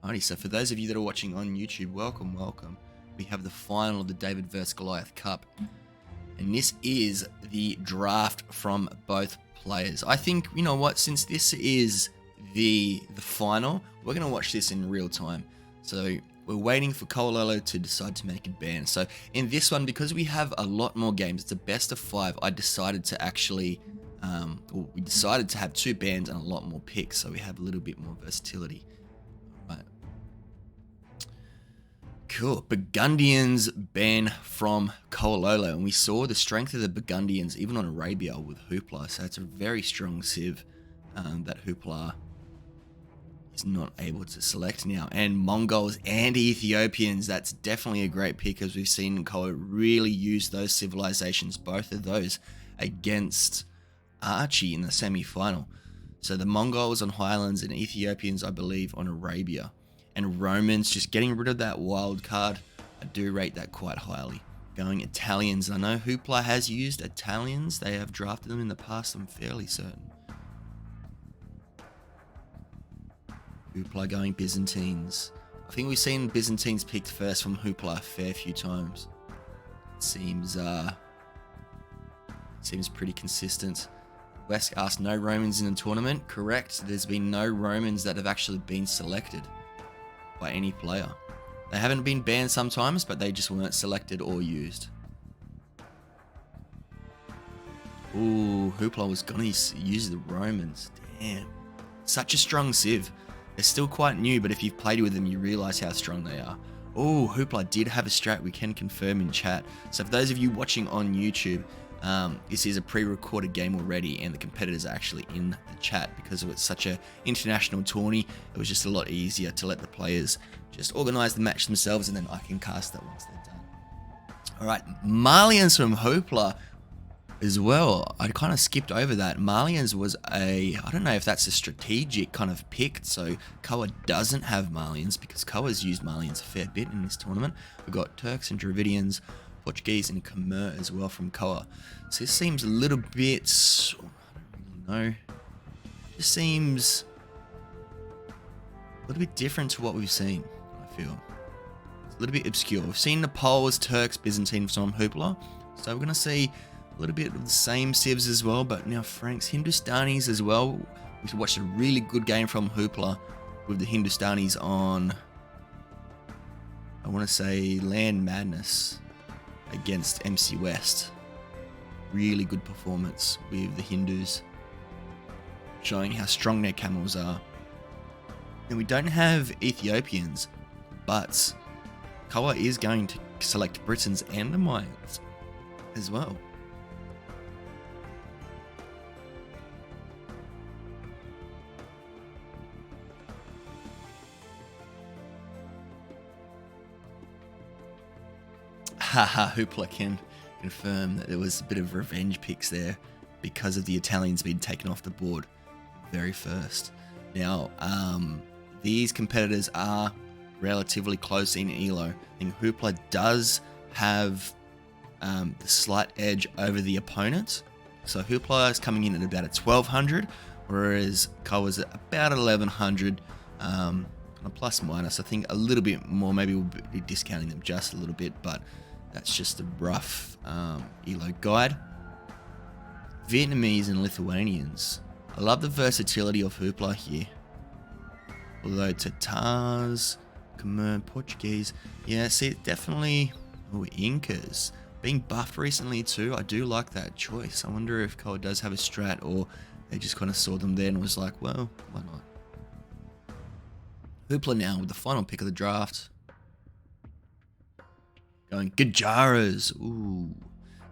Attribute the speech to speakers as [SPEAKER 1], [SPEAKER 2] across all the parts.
[SPEAKER 1] Alrighty, so for those of you that are watching on YouTube, welcome. We have the final of the David vs Goliath Cup. And this is the draft from both players. I think, you know what, since this is the final, we're going to watch this in real time. So we're waiting for KoaLollo to decide to make a ban. So in this one, because we have a lot more games, it's a best of 5, I decided to actually, we decided to have 2 bans and a lot more picks. So we have a little bit more versatility. Right. Cool. Burgundians ban from KoaLollo, and we saw the strength of the Burgundians even on Arabia with Hooplah. So it's a very strong civ that Hooplah is not able to select now. And Mongols and Ethiopians, that's definitely a great pick, as we've seen Koa really use those civilizations, both of those, against Archie in the semi-final. So the Mongols on Highlands and Ethiopians, I believe, on Arabia. And Romans, just getting rid of that wild card, I do rate that quite highly. Going Italians, I know Hooplah has used Italians, they have drafted them in the past, I'm fairly certain. Hooplah going Byzantines. I think we've seen Byzantines picked first from Hooplah a fair few times. It seems pretty consistent. West asked no Romans in the tournament. Correct, there's been no Romans that have actually been selected by any player. They haven't been banned sometimes, but they just weren't selected or used. Ooh, Hooplah was gonna use the Romans. Damn. Such a strong civ. They're still quite new, but if you've played with them, you realize how strong they are. Oh, Hooplah did have a strat, we can confirm in chat. So for those of you watching on YouTube, this is a pre-recorded game already, and the competitors are actually in the chat because it's such a international tourney. It was just a lot easier to let the players just organize the match themselves, and then I can cast that once they're done. All right, Malians from Hooplah as well. I kind of skipped over that. Malians was I don't know if that's a strategic kind of pick. So Koa doesn't have Malians because Koa's used Malians a fair bit in this tournament. We've got Turks and Dravidians, Portuguese and Khmer as well from Koa. So this seems a little bit, I don't really know, just seems a little bit different to what we've seen, I feel. It's a little bit obscure. We've seen Nepals, Turks, Byzantine from Hooplah. So we're going to see a little bit of the same civs as well, but now Franks, Hindustanis as well. We watched a really good game from Hooplah with the Hindustanis on, I want to say, Land Madness against MC West. Really good performance with the Hindus, showing how strong their camels are. And we don't have Ethiopians, but Koa is going to select Britons and the Mayans as well. Haha, Hooplah can confirm that there was a bit of revenge picks there because of the Italians being taken off the board very first. Now, these competitors are relatively close in ELO. I think Hooplah does have the slight edge over the opponent. So Hooplah is coming in at about a 1200, whereas Koa's at about 1100. On a plus minus, I think a little bit more. Maybe we'll be discounting them just a little bit, but that's just a rough ELO guide. Vietnamese and Lithuanians. I love the versatility of Hooplah here. Although Tatars, Khmer, Portuguese. Yeah, see, definitely. Oh, Incas. Being buffed recently too. I do like that choice. I wonder if Koa does have a strat, or they just kind of saw them there and was like, well, why not? Hooplah now with the final pick of the draft. Going Gajaras. Ooh.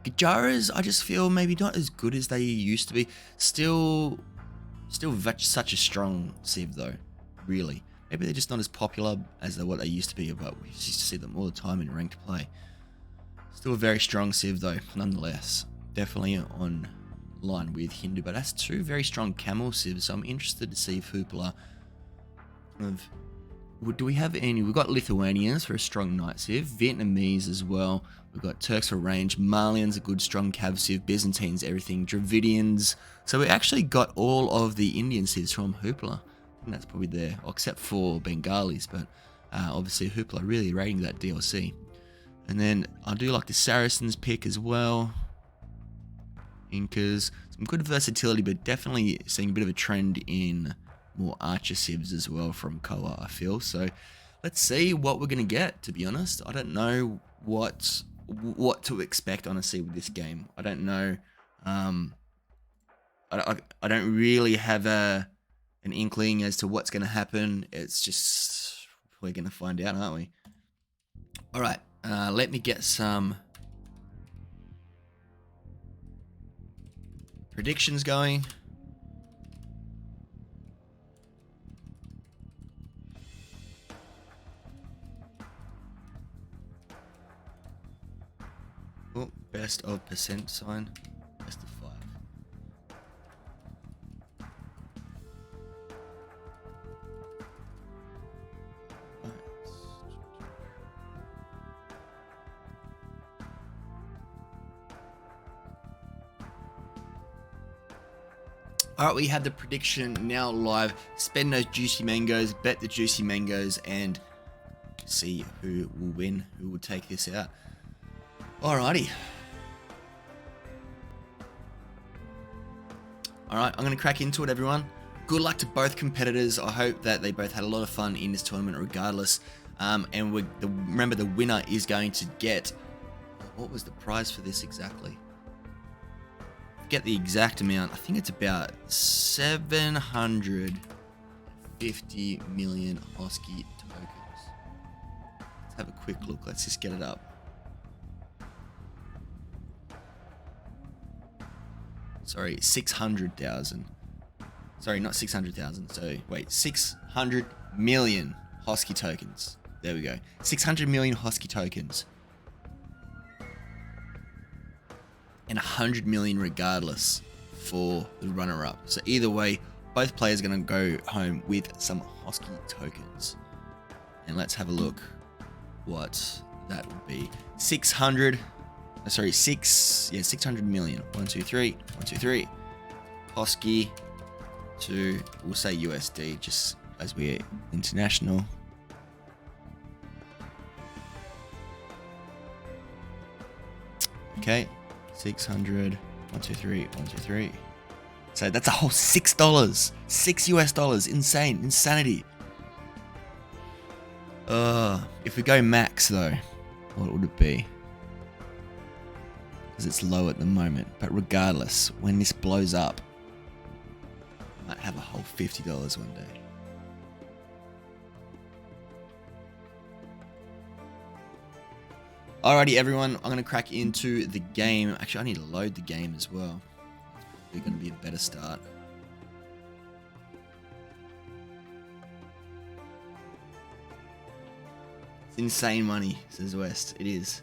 [SPEAKER 1] Gajaras, I just feel maybe not as good as they used to be. Still such a strong civ though, really. Maybe they're just not as popular as what they used to be, but we used to see them all the time in ranked play. Still a very strong civ though, nonetheless. Definitely on line with Hindu, but that's 2 very strong camel civs, so I'm interested to see if Hooplah do we have any? We've got Lithuanians for a strong knight civ, Vietnamese as well. We've got Turks for range, Malians a good strong cav civ, Byzantines everything, Dravidians. So we actually got all of the Indian civs from Hooplah. think that's probably there, except for Bengalis, but obviously Hooplah really rating that DLC. And then I do like the Saracens pick as well. Incas, some good versatility, but definitely seeing a bit of a trend in more archer civs as well from Koa, I feel. So let's see what we're going to get, to be honest. I don't know what to expect, honestly, with this game. I don't know. I don't really have an inkling as to what's going to happen. It's just, we're going to find out, aren't we? All right, let me get some predictions going. Oh, best of percent sign. Best of 5. All right, we have the prediction now live. Spend those juicy mangoes, bet the juicy mangoes, and see who will win, who will take this out. Alrighty. Alright, I'm going to crack into it, everyone. Good luck to both competitors. I hope that they both had a lot of fun in this tournament regardless. And remember, the winner is going to get... What was the prize for this exactly? Get the exact amount. I think it's about 750 million Hosky tokens. Let's have a quick look. Let's just get it up. Sorry, 600,000. Sorry, not 600,000. So, wait, 600 million Hosky tokens. There we go. 600 million Hosky tokens. And 100 million regardless for the runner-up. So either way, both players are going to go home with some Hosky tokens. And let's have a look what that would be. 600 million. 1, 2, 3. 1, 2, 3. Hosky to, we'll say USD, just as we're international. Okay. 600, 1, 2, 3, 1, 2, 3. So that's a whole $6. $6 US. Insane. Insanity. If we go max though, what would it be? Because it's low at the moment. But regardless, when this blows up, I might have a whole $50 one day. Alrighty, everyone, I'm going to crack into the game. Actually, I need to load the game as well. It's probably going to be a better start. It's insane money, says West. It is.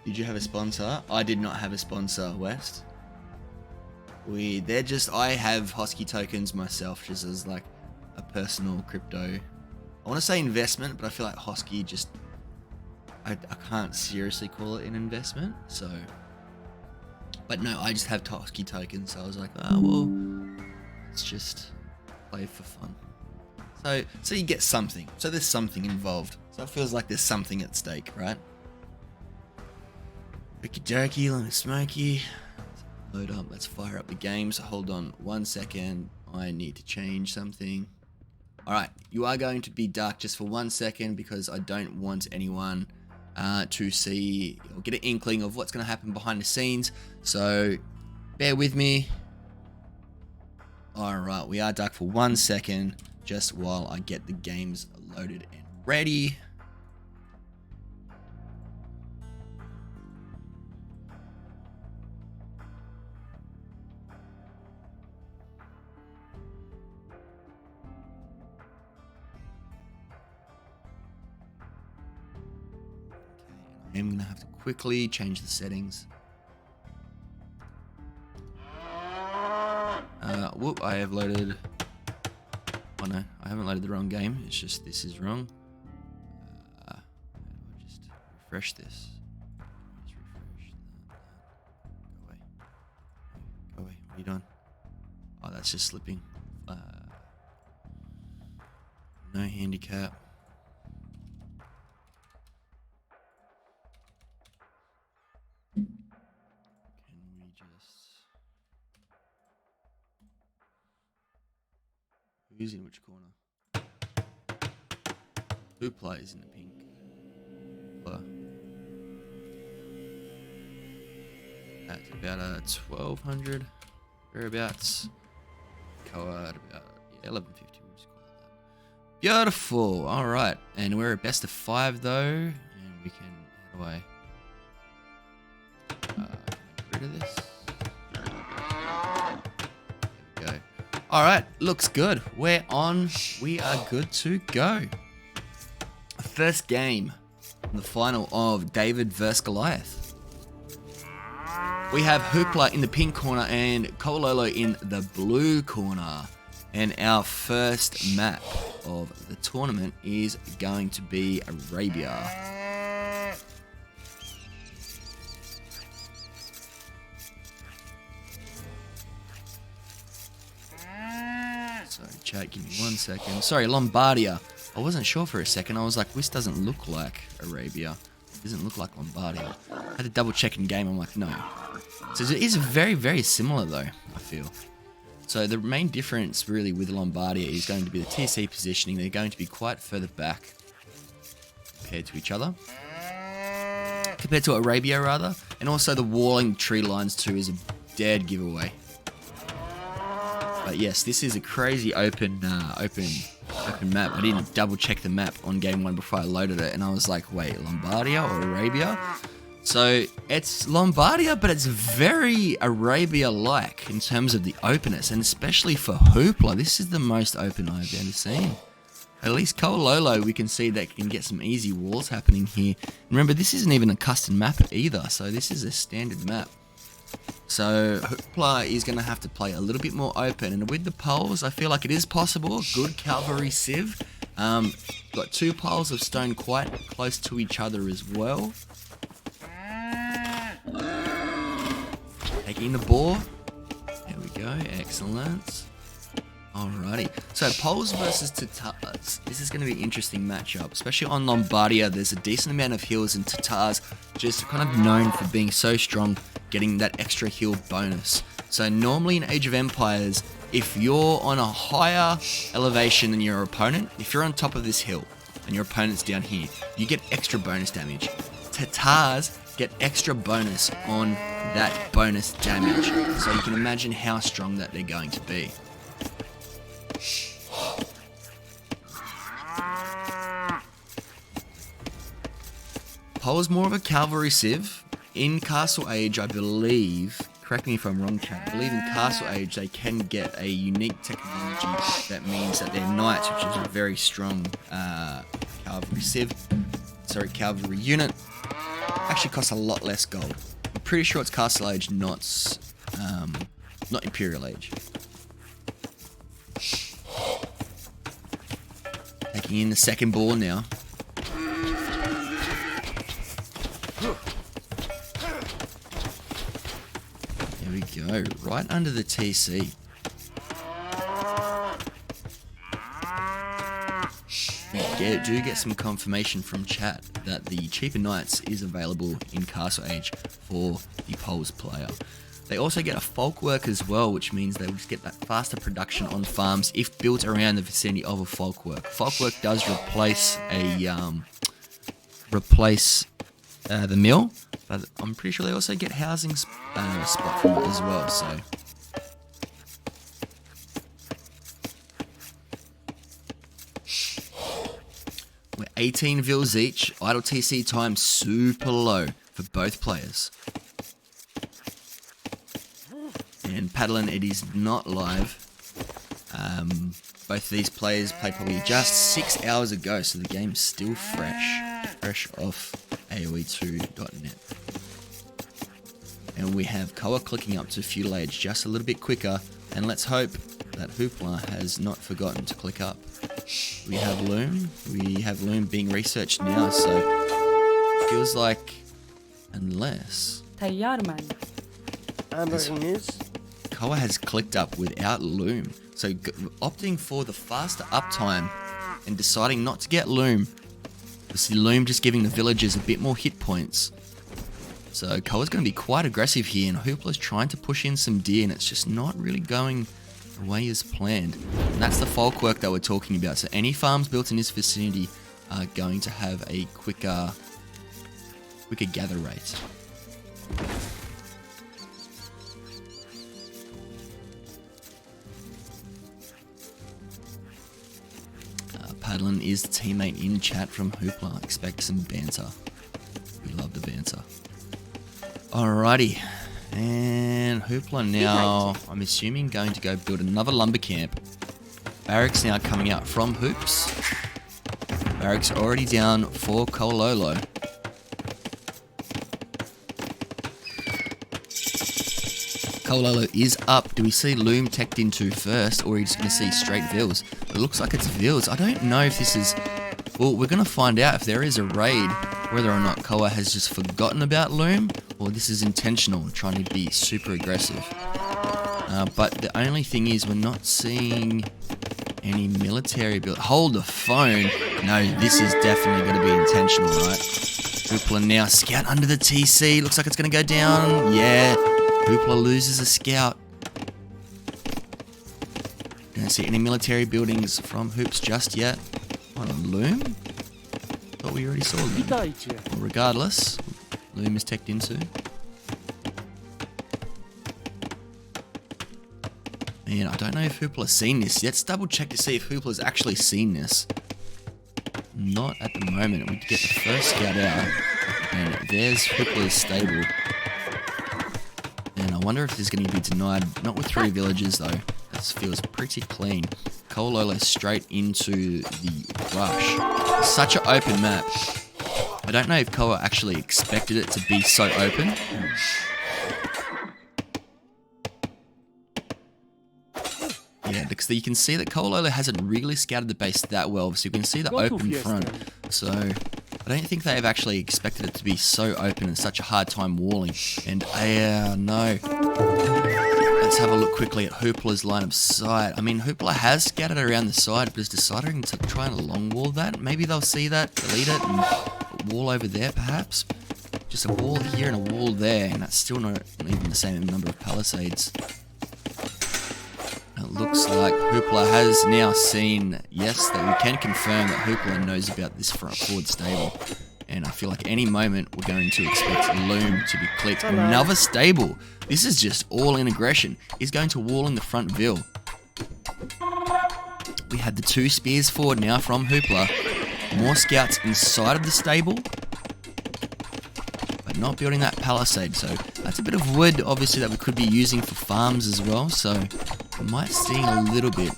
[SPEAKER 1] Did you have a sponsor? I did not have a sponsor, West. I have Hosky tokens myself, just as like a personal crypto. I want to say investment, but I feel like Hosky just... I can't seriously call it an investment, so... But no, I just have Hosky tokens, so I was like, oh, well, let's just play for fun. So you get something. So there's something involved. So it feels like there's something at stake, right? Okie dokie, let me smoky. Load up, let's fire up the game. So hold on 1 second. I need to change something. Alright, you are going to be dark just for 1 second because I don't want anyone to see or get an inkling of what's going to happen behind the scenes. So bear with me. Alright, we are dark for 1 second just while I get the games loaded and ready. I'm going to have to quickly change the settings. Whoop, I have loaded... Oh no, I haven't loaded the wrong game. It's just this is wrong. I'll just refresh this. Just refresh that. Go away. Go away. What are you doing? Oh, that's just slipping. No handicap. Can we just... Who's in which corner? Hooplah is in the pink. That's about 1200 thereabouts. Koa at about 1150. We'll just call it that. Beautiful. All right, and we're at best of 5 though, and we can. How do I? Can I get rid of this? There we go. All right, looks good. We're on. We are good to go. First game, the final of David vs Goliath. We have Hooplah in the pink corner and KoaLollo in the blue corner. And our first map of the tournament is going to be Arabia. Sorry, chat, give me 1 second. Sorry, Lombardia. I wasn't sure for a second. I was like, this doesn't look like Arabia. It doesn't look like Lombardia. I had to double check in game. I'm like, no. So it is very, very similar though, I feel. So the main difference really with Lombardia is going to be the TC positioning. They're going to be quite further back compared to each other. Compared to Arabia rather. And also the walling tree lines too is a dead giveaway. But yes, this is a crazy open map. I didn't double check the map on game 1 before I loaded it, and I was like, wait, Lombardia or Arabia? So it's Lombardia, but it's very Arabia-like in terms of the openness, and especially for Hooplah, this is the most open I've ever seen. At least KoaLollo, we can see that can get some easy walls happening here. Remember, this isn't even a custom map either, so this is a standard map. So Hooplah is going to have to play a little bit more open, and with the poles, I feel like it is possible. Good cavalry civ. Got 2 piles of stone quite close to each other as well. Taking the boar. There we go. Excellent. Alrighty. So poles versus Tatars. This is going to be an interesting matchup, especially on Lombardia. There's a decent amount of heals, and Tatars just kind of known for being so strong, getting that extra heal bonus. So normally in Age of Empires, if you're on a higher elevation than your opponent, if you're on top of this hill and your opponent's down here, you get extra bonus damage. Tatars get extra bonus on that bonus damage. So you can imagine how strong that they're going to be. Pole's more of a cavalry civ. In Castle Age, I believe, correct me if I'm wrong, chat, I believe in Castle Age they can get a unique technology that means that their knights, which is a very strong cavalry unit, actually costs a lot less gold. I'm pretty sure it's Castle Age, not Imperial Age. Taking in the second ball now. There we go, right under the TC. We do get some confirmation from chat that the cheaper knights is available in Castle Age for the Poles player. They also get a folk work as well, which means they will just get that faster production on farms if built around the vicinity of a folk work. Folk work does replace the mill, but I'm pretty sure they also get housing spot from it as well. So we're 18 vils each. Idle TC time super low for both players. And Paddling, it is not live. Both of these players played probably just 6 hours ago, so the game's still fresh off AoE2.net. And we have Koa clicking up to feudal age just a little bit quicker, and let's hope that Hooplah has not forgotten to click up. We have Loom being researched now, so feels like unless Koa has clicked up without Loom, so opting for the faster uptime and deciding not to get Loom. You see Loom just giving the villagers a bit more hit points. So Koa's going to be quite aggressive here, and Hooplah's trying to push in some deer, and it's just not really going the way as planned. And that's the folk work that we're talking about. So any farms built in this vicinity are going to have a quicker gather rate. Paddlin is the teammate in chat from Hooplah. Expect some banter. We love the banter. Alrighty. And Hooplah now, I'm assuming, going to go build another lumber camp. Barracks now coming out from Hoops. Barracks already down for KoaLollo. KoaLollo is up. Do we see Loom teched into first, or are we just going to see straight Vills? It looks like it's Vills. I don't know if this is... Well, we're going to find out if there is a raid, whether or not Koa has just forgotten about Loom, or this is intentional, trying to be super aggressive. But the only thing is, we're not seeing any military build. Hold the phone. No, this is definitely going to be intentional, right? Hooplah now scout under the TC. Looks like it's going to go down. Yeah. Hooplah loses a scout. Don't see any military buildings from Hoops just yet. Hold on, Loom? Thought we already saw Loom. Well, regardless, Loom is teched into. Man, I don't know if Hooplah's seen this. Let's double check to see if Hooplah's actually seen this. Not at the moment. We get the first scout out. And there's Hooplah's stable. And I wonder if there's going to be denied. Not with 3 villages though. This feels pretty clean. KoaLollo straight into the rush. Such an open map. I don't know if Koa actually expected it to be so open. Yeah, because you can see that KoaLollo hasn't really scouted the base that well. So you can see the open front. So I don't think they've actually expected it to be so open and such a hard time walling. And no. Let's have a look quickly at Hooplah's line of sight. I mean, Hooplah has scattered around the side, but is deciding to try and long wall that. Maybe they'll see that, delete it, and wall over there perhaps. Just a wall here and a wall there, and that's still not even the same number of palisades. It looks like Hooplah has now seen, yes, that we can confirm that Hooplah knows about this front forward stable. And I feel like any moment we're going to expect Loom to be clicked. Another stable. This is just all in aggression. He's going to wall in the front Vill. We had the 2 spears forward now from Hooplah. More scouts inside of the stable. But not building that palisade. So that's a bit of wood, obviously, that we could be using for farms as well. So we might sting a little bit.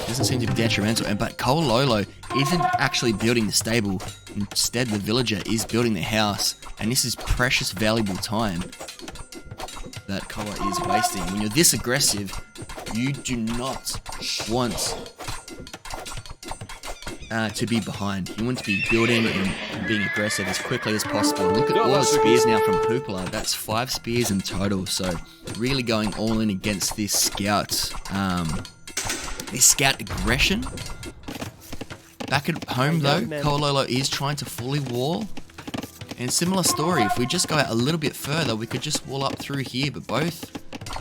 [SPEAKER 1] Doesn't seem to be detrimental. But KoaLollo isn't actually building the stable. Instead, the villager is building the house. And this is precious, valuable time that Koa is wasting. When you're this aggressive, you do not want to be behind. You want to be building and being aggressive as quickly as possible. Look at all the spears now from Hooplah. That's 5 spears in total. So really going all in against this scout. This scout aggression. Back at home though, KoaLollo is trying to fully wall. And similar story, if we just go out a little bit further, we could just wall up through here. But both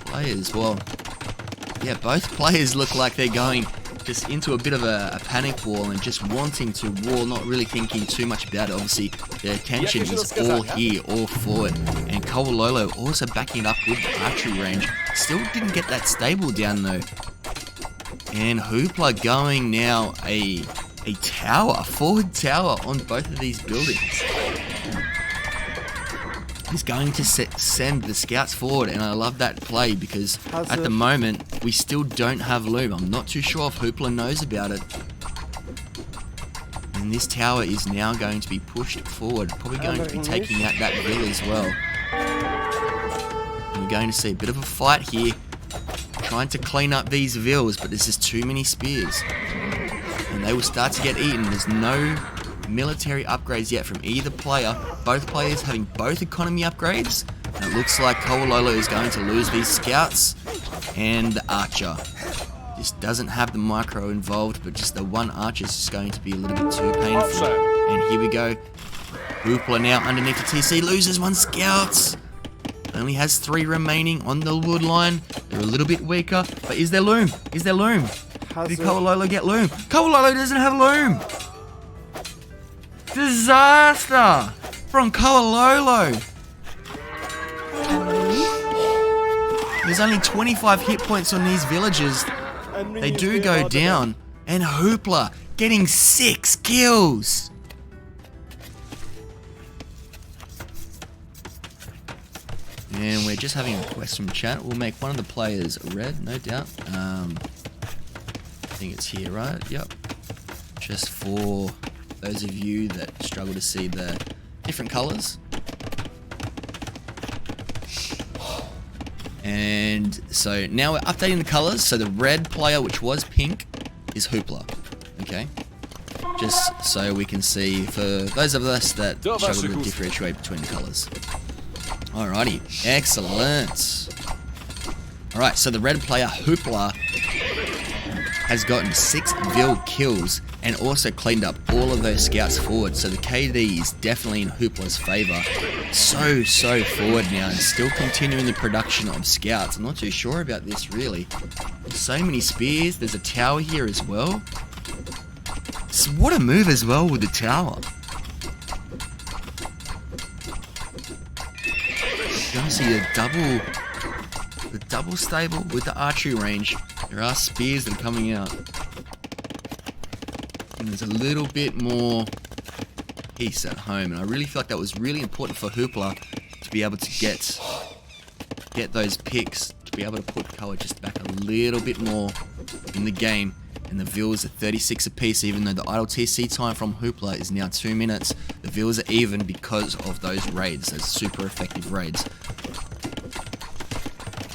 [SPEAKER 1] players, well, yeah, both players look like they're going just into a bit of a panic wall and just wanting to wall, not really thinking too much about it. Obviously, their attention is all here, all forward. And KoaLollo also backing it up with archery range. Still didn't get that stable down though. And Hooplah going now a tower, forward tower on both of these buildings. He's going to send the scouts forward, and I love that play because at the moment we still don't have Loom. I'm not too sure if Hooplah knows about it. And this tower is now going to be pushed forward, probably going to be taking out that Vill as well. And we're going to see a bit of a fight here, trying to clean up these Vills, but there's just too many spears. And they will start to get eaten. There's no military upgrades yet from either player. Both players having both economy upgrades. And it looks like KoaLollo is going to lose these scouts and the archer. This doesn't have the micro involved, but just the one archer is just going to be a little bit too painful. And here we go. Hooplah now underneath the TC, loses 1 scout. Only has 3 remaining on the wood line. They're a little bit weaker, but is there loom? Is there loom? Did KoaLollo get loom? KoaLollo doesn't have loom. Disaster from KoaLollo. There's only 25 hit points on these villagers. They do go down. And Hooplah getting 6 kills. And we're just having a quest from chat. We'll make one of the players red, no doubt. I think it's here, right? Yep. Just for those of you that struggle to see the different colors. And so now we're updating the colors. So the red player, which was pink, is Hooplah. Okay. Just so we can see for those of us that struggle to differentiate between the colors. Alrighty, excellent. Alright, so the red player, Hooplah, has gotten 6 Vil kills and also cleaned up all of those scouts forward. So the KD is definitely in Hooplah's favor. So forward now and still continuing the production of scouts. I'm not too sure about this really. So many spears. There's a tower here as well. So what a move as well with the tower. You're gonna see the double stable with the archery range. There are spears that are coming out. And there's a little bit more peace at home. And I really feel like that was really important for Hooplah to be able to get those picks, to be able to put Koa just back a little bit more in the game. And the Vils are 36 apiece, even though the idle TC time from Hooplah is now 2 minutes. The Vils are even because of those raids, those super effective raids.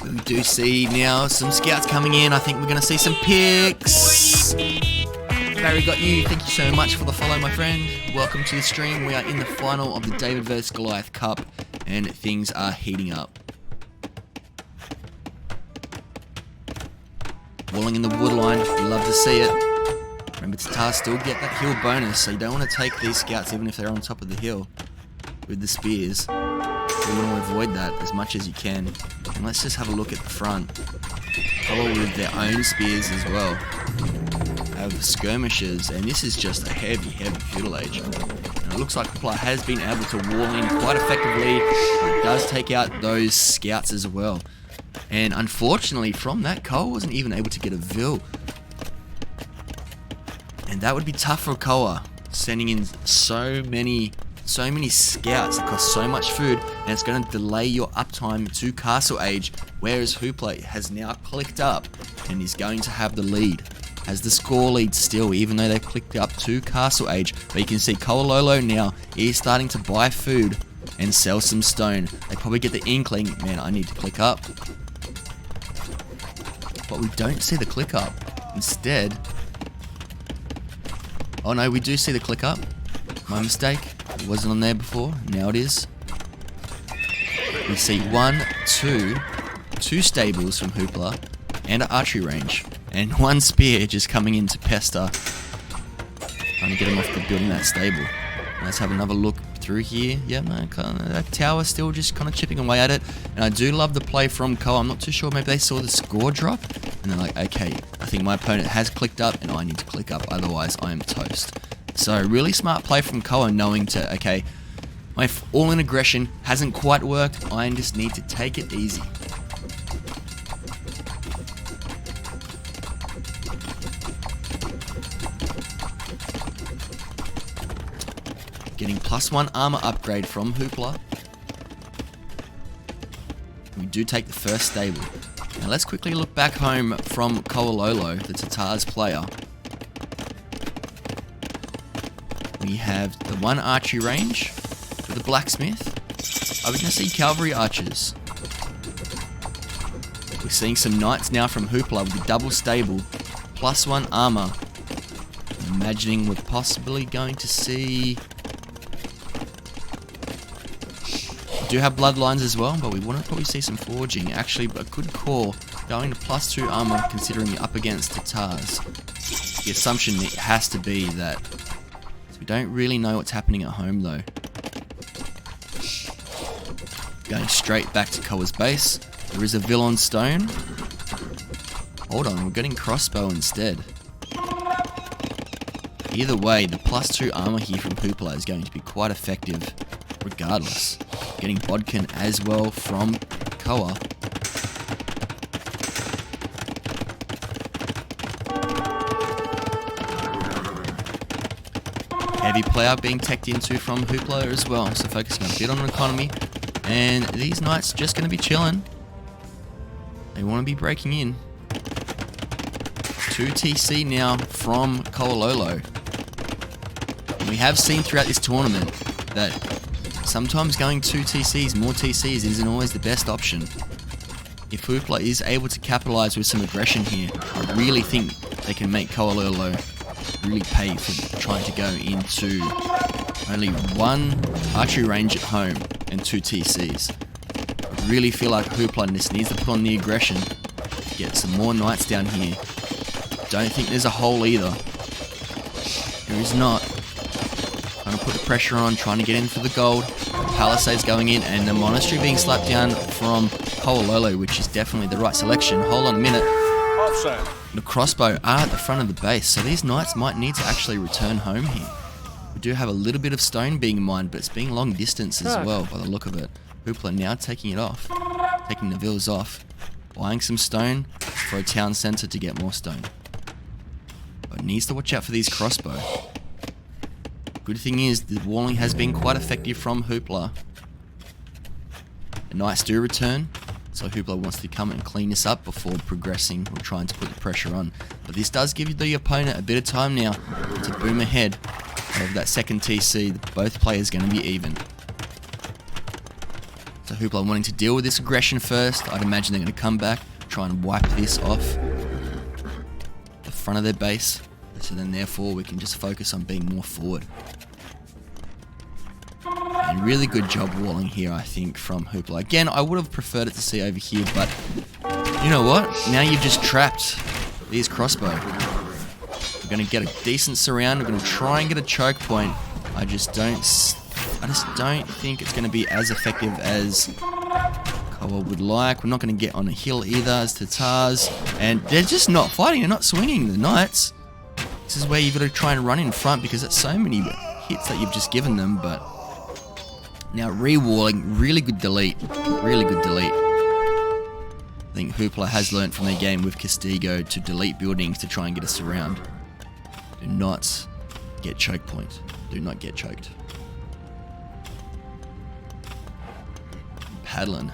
[SPEAKER 1] We do see now some scouts coming in. I think we're going to see some picks. Barry got you. Thank you so much for the follow, my friend. Welcome to the stream. We are in the final of the David vs Goliath Cup, and things are heating up. Walling in the wood line. You love to see it. Remember, Tatars still get that hill bonus, so you don't want to take these scouts even if they're on top of the hill with the spears. You want to avoid that as much as you can. And let's just have a look at the front. Koa with their own spears as well. Have skirmishes, and this is just a heavy feudal age. And it looks like Hooplah has been able to wall in quite effectively. It does take out those scouts as well. And unfortunately, from that, Koa wasn't even able to get a Vil. And that would be tough for Koa, sending in so many scouts that cost so much food, and it's going to delay your uptime to castle age, whereas Hooplah has now clicked up and is going to have the lead. Has the score lead still, even though they've clicked up to castle age. But you can see KoaLollo now is starting to buy food and sell some stone. They probably get the inkling, man, I need to click up. But we don't see the click up. Instead, oh no, we do see the click up. My mistake. It wasn't on there before. Now it is. We see two stables from Hooplah and an archery range. And 1 spear just coming in to pester. Trying to get him off the building that stable. Let's have another look through here. Yeah, man, that tower still just kind of chipping away at it. And I do love the play from Koa. I'm not too sure. Maybe they saw the score drop. And they're like, okay, I think my opponent has clicked up and I need to click up. Otherwise, I am toast. So really smart play from Koa, knowing to, okay, my all-in aggression hasn't quite worked. I just need to take it easy. Getting +1 armor upgrade from Hooplah. We do take the first stable. Now let's quickly look back home from KoaLollo, the Tatars player. We have the 1 archery range with the blacksmith. Are we going to see cavalry archers? We're seeing some knights now from Hooplah with the double stable, +1 armor. I'm imagining we're possibly going to see... We do have bloodlines as well, but we want to probably see some forging. Actually, a good call going to +2 armor considering you're up against Tatars. The assumption it has to be that. So we don't really know what's happening at home though. Going straight back to Koa's base. There is a Vil on stone. Hold on, we're getting crossbow instead. Either way, the +2 armor here from Hooplah is going to be quite effective regardless. Getting Bodkin as well from Koa. Heavy player being teched into from Hooplah as well, so focusing a bit on economy. And these knights just going to be chilling. They want to be breaking in. 2 TC now from KoaLollo. We have seen throughout this tournament that sometimes going 2 TCs, more TCs isn't always the best option. If Hooplah is able to capitalize with some aggression here, I really think they can make KoaLollo really pay for trying to go into only 1 archery range at home and 2 TCs. I really feel like Hooplah just needs to put on the aggression, get some more knights down here. Don't think there's a hole either. There is not. Trying to put the pressure on, trying to get in for the gold. The Palisades going in, and the Monastery being slapped down from KoaLollo, which is definitely the right selection. Hold on a minute.
[SPEAKER 2] Offset.
[SPEAKER 1] The crossbow are at the front of the base, so these knights might need to actually return home here. We do have a little bit of stone being mined, but it's being long distance as well by the look of it. Hooplah now taking it off, taking the Vils off, buying some stone for a town centre to get more stone. But needs to watch out for these crossbow. Good thing is, the walling has been quite effective from Hooplah. The knights do return, so Hooplah wants to come and clean this up before progressing or trying to put the pressure on. But this does give the opponent a bit of time now to boom ahead of that second TC. Both players going to be even. So Hooplah wanting to deal with this aggression first. I'd imagine they're going to come back, try and wipe this off the front of their base. So then therefore we can just focus on being more forward. And really good job walling here, I think, from Hooplah. Again, I would have preferred it to see over here, but you know what? Now you've just trapped these crossbow. We're going to get a decent surround. We're going to try and get a choke point. I just don't think it's going to be as effective as Koa would like. We're not going to get on a hill either as Tatars. And they're just not fighting. They're not swinging the knights. This is where you've got to try and run in front because it's so many hits that you've just given them. But now re-walling, really good delete. Really good delete. I think Hooplah has learnt from their game with Castigo to delete buildings to try and get a surround. Do not get choke point. Do not get choked. Padlin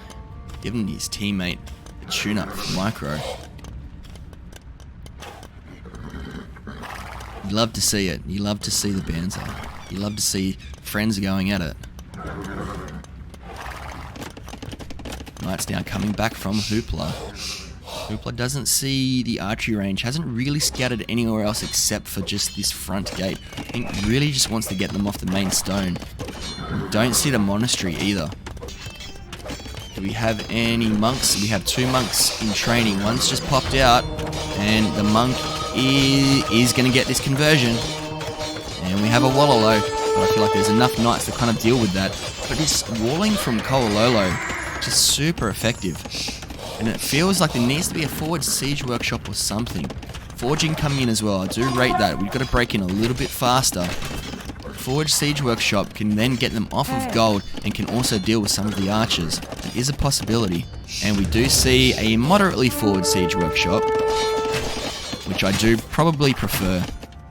[SPEAKER 1] giving his teammate a tune-up for micro. You love to see it. You love to see the banter. You love to see friends going at it. Knights now coming back from Hooplah. Hooplah doesn't see the archery range, hasn't really scouted anywhere else except for just this front gate. I think really just wants to get them off the main stone. Don't see the monastery either. Do we have any monks? We have 2 monks in training. One's just popped out, and the monk is going to get this conversion. And we have a KoaLollo, but I feel like there's enough knights to kind of deal with that. But this walling from KoaLollo, just super effective. And it feels like there needs to be a forward siege workshop or something. Forging coming in as well, I do rate that. We've got to break in a little bit faster. Forward siege workshop can then get them off of gold and can also deal with some of the archers. It is a possibility. And we do see a moderately forward siege workshop, which I do probably prefer,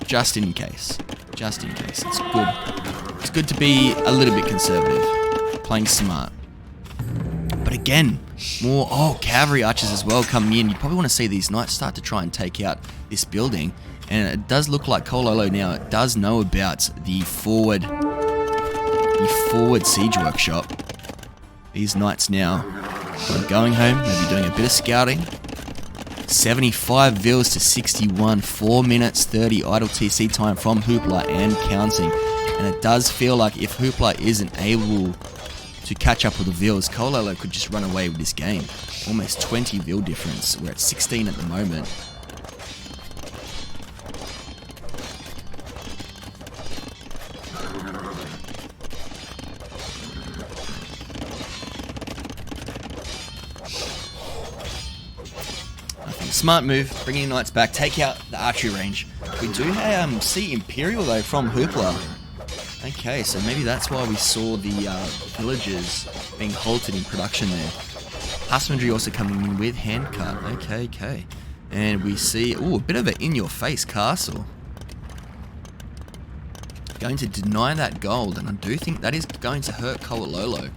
[SPEAKER 1] just in case. Just in case. It's good. It's good to be a little bit conservative. Playing smart. But again, more cavalry archers as well coming in. You probably want to see these knights start to try and take out this building. And it does look like KoaLollo now does know about the forward siege workshop. These knights now are going home, maybe doing a bit of scouting. 75 Vils to 61, 4 minutes 30 idle TC time from Hooplah and counting. And it does feel like if Hooplah isn't able to catch up with the Vills. KoaLollo could just run away with this game. Almost 20 Vill difference. We're at 16 at the moment. Smart move, bringing Knights back, take out the archery range. We do see Imperial though from Hooplah. Okay, so maybe that's why we saw the villagers being halted in production there. Husbandry also coming in with Handicap. Okay. And we see, a bit of an in-your-face castle. Going to deny that gold, and I do think that is going to hurt KoaLollo.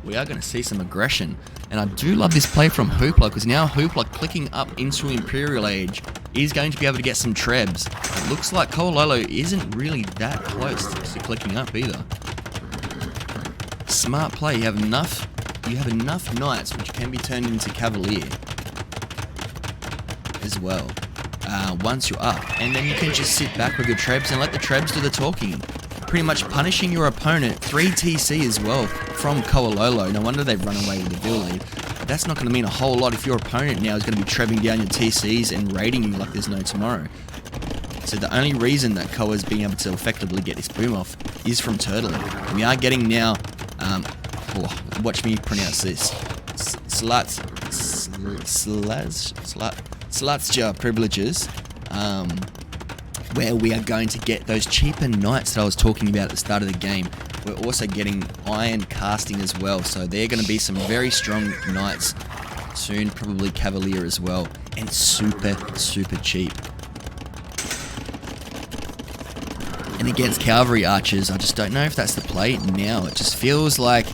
[SPEAKER 1] We are going to see some aggression. And I do love this play from Hooplah, because now Hooplah clicking up into Imperial Age is going to be able to get some trebs. It looks like KoaLollo isn't really that close to clicking up either. Smart play. You have enough knights which can be turned into cavalier as well. Once you're up, and then you can just sit back with your trebs and let the trebs do the talking. Pretty much punishing your opponent. 3 TC as well from KoaLollo. No wonder they've run away with the Vill lead. But that's not going to mean a whole lot if your opponent now is going to be trebbing down your TCs and raiding you like there's no tomorrow. So the only reason that Koa's being able to effectively get this boom off is from turtling. We are getting now, watch me pronounce this, Slatsja privileges, where we are going to get those cheaper knights that I was talking about at the start of the game. We're also getting iron casting as well, so they're going to be some very strong knights soon, probably cavalier as well, and super cheap. And against cavalry archers, I just don't know if that's the play now. It just feels like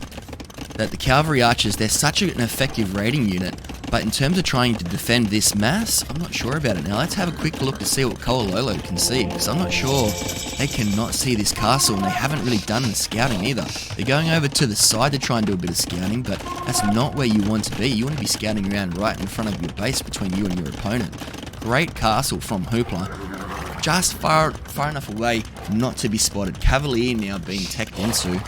[SPEAKER 1] that the cavalry archers, they're such an effective raiding unit, but in terms of trying to defend this mass, I'm not sure about it. Now let's have a quick look to see what KoaLollo can see, because I'm not sure they cannot see this castle, and they haven't really done the scouting either. They're going over to the side to try and do a bit of scouting, but that's not where you want to be. You want to be scouting around right in front of your base between you and your opponent. Great castle from Hooplah, just far enough away not to be spotted. Cavalier now being teched into.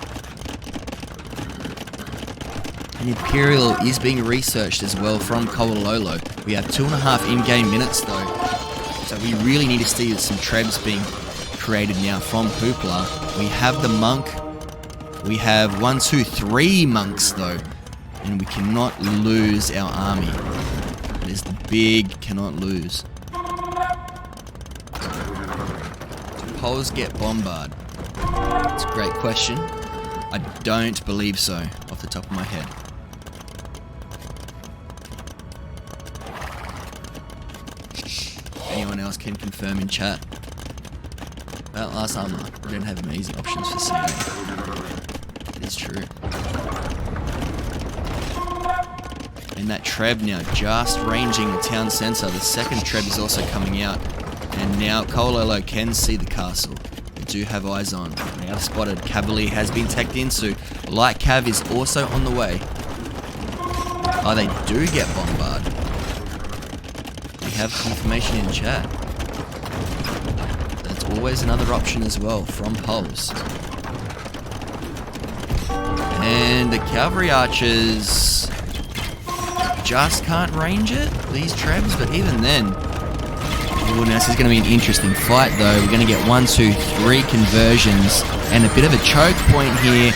[SPEAKER 1] Imperial is being researched as well from KoaLollo. We have 2.5 in-game minutes though, so we really need to see some trebs being created now from Hooplah. We have the monk. We have 1, 2, 3 monks though, and we cannot lose our army. It is the big cannot lose. Do Poles get bombarded? It's a great question. I don't believe so off the top of my head. Anyone else can confirm in chat. About last armor, we don't have amazing options for CA. It is true. And that treb now just ranging the town centre. The second treb is also coming out. And now KoaLollo can see the castle. They do have eyes on. They have spotted. Cavalier has been teched into. Light Cav is also on the way. Oh, they do get bombarded. Have confirmation in chat. That's always another option as well from Poles. And the cavalry archers just can't range it, these trebs, but even then, now this is going to be an interesting fight though. We're going to get 1, 2, 3 conversions and a bit of a choke point here.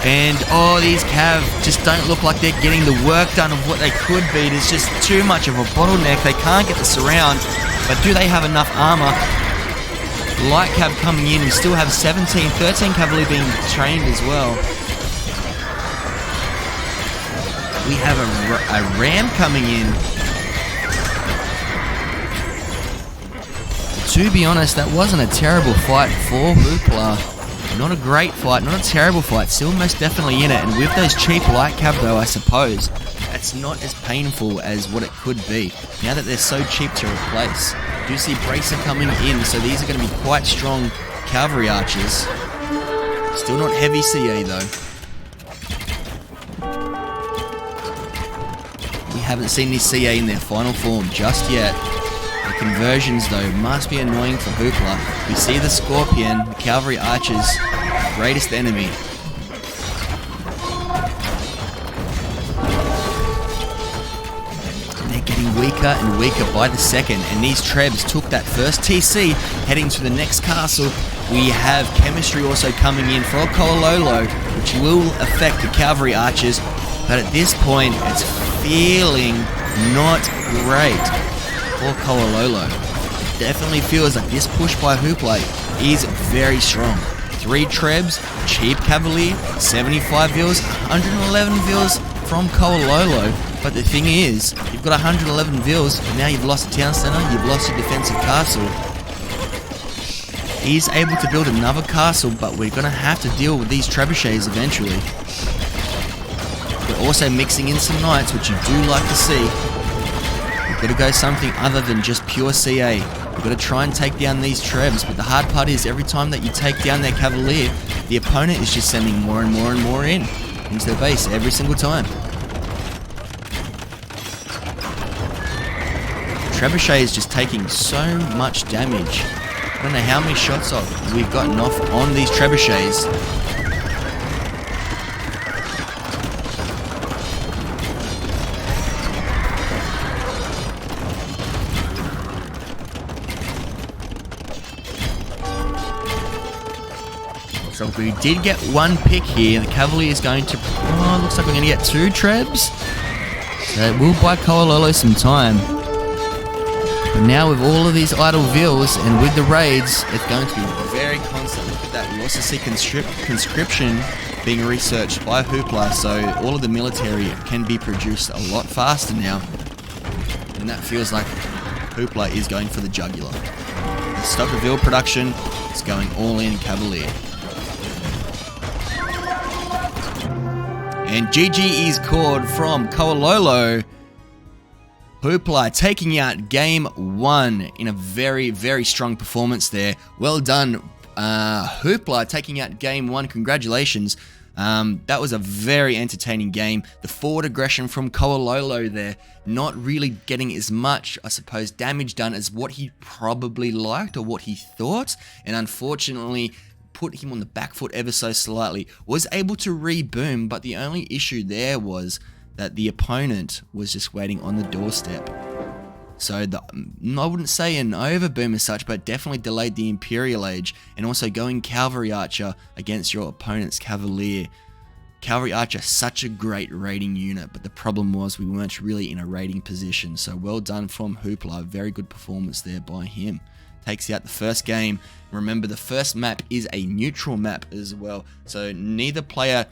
[SPEAKER 1] And these Cav just don't look like they're getting the work done of what they could be. There's just too much of a bottleneck. They can't get the surround, but do they have enough armor? Light Cav coming in. We still have 13 cavalry being trained as well. We have a ram coming in. To be honest, that wasn't a terrible fight for Hooplah. Not a great fight, not a terrible fight, still most definitely in it, and with those cheap light cav though, I suppose, that's not as painful as what it could be, now that they're so cheap to replace. Do see Bracer coming in, so these are going to be quite strong cavalry archers. Still not heavy CA though. We haven't seen this CA in their final form just yet. The conversions though must be annoying for Hooplah. We see the Scorpion, the cavalry archers, greatest enemy. getting weaker and weaker by the second, and these Trebs took that first TC, heading to the next castle. We have chemistry also coming in for KoaLollo, which will affect the cavalry archers, but at this point, it's feeling not great for KoaLollo. It definitely feels like this push by Hooplah is very strong. 3 Trebs, cheap Cavalier, 75 vils, 111 vils from KoaLollo. But the thing is, you've got 111 vils, but now you've lost a town center, you've lost your defensive castle. He's able to build another castle, but we're going to have to deal with these trebuchets eventually. We're also mixing in some knights, which you do like to see. We've got to go something other than just pure CA. We've got to try and take down these Trebs, but the hard part is every time that you take down their Cavalier, the opponent is just sending more and more and more into their base every single time. Trebuchet is just taking so much damage. I don't know how many shots we've gotten off on these trebuchets. So we did get 1 pick here. The Cavalier is going to... Oh, looks like we're going to get 2 Trebs. So it will buy KoaLollo some time. But now with all of these idle vills and with the raids, it's going to be very constant. Look at that. We also see conscription being researched by Hooplah, so all of the military can be produced a lot faster now. And that feels like Hooplah is going for the jugular. Stop the vill production. It's going all in Cavalier. And GG is called from KoaLollo. Hooplah taking out game 1 in a very, very strong performance there. Well done, Hooplah taking out game 1. Congratulations. That was a very entertaining game. The forward aggression from KoaLollo there, not really getting as much, I suppose, damage done as what he probably liked or what he thought. And unfortunately, put him on the back foot ever so slightly. Was able to re-boom, but the only issue there was that the opponent was just waiting on the doorstep. So I wouldn't say an overboom as such, but definitely delayed the Imperial Age, and also going Cavalry Archer against your opponent's Cavalier. Cavalry Archer, such a great raiding unit, but the problem was we weren't really in a raiding position. So well done from Hooplah, very good performance there by him. Takes out the first game. Remember, the first map is a neutral map as well, so neither player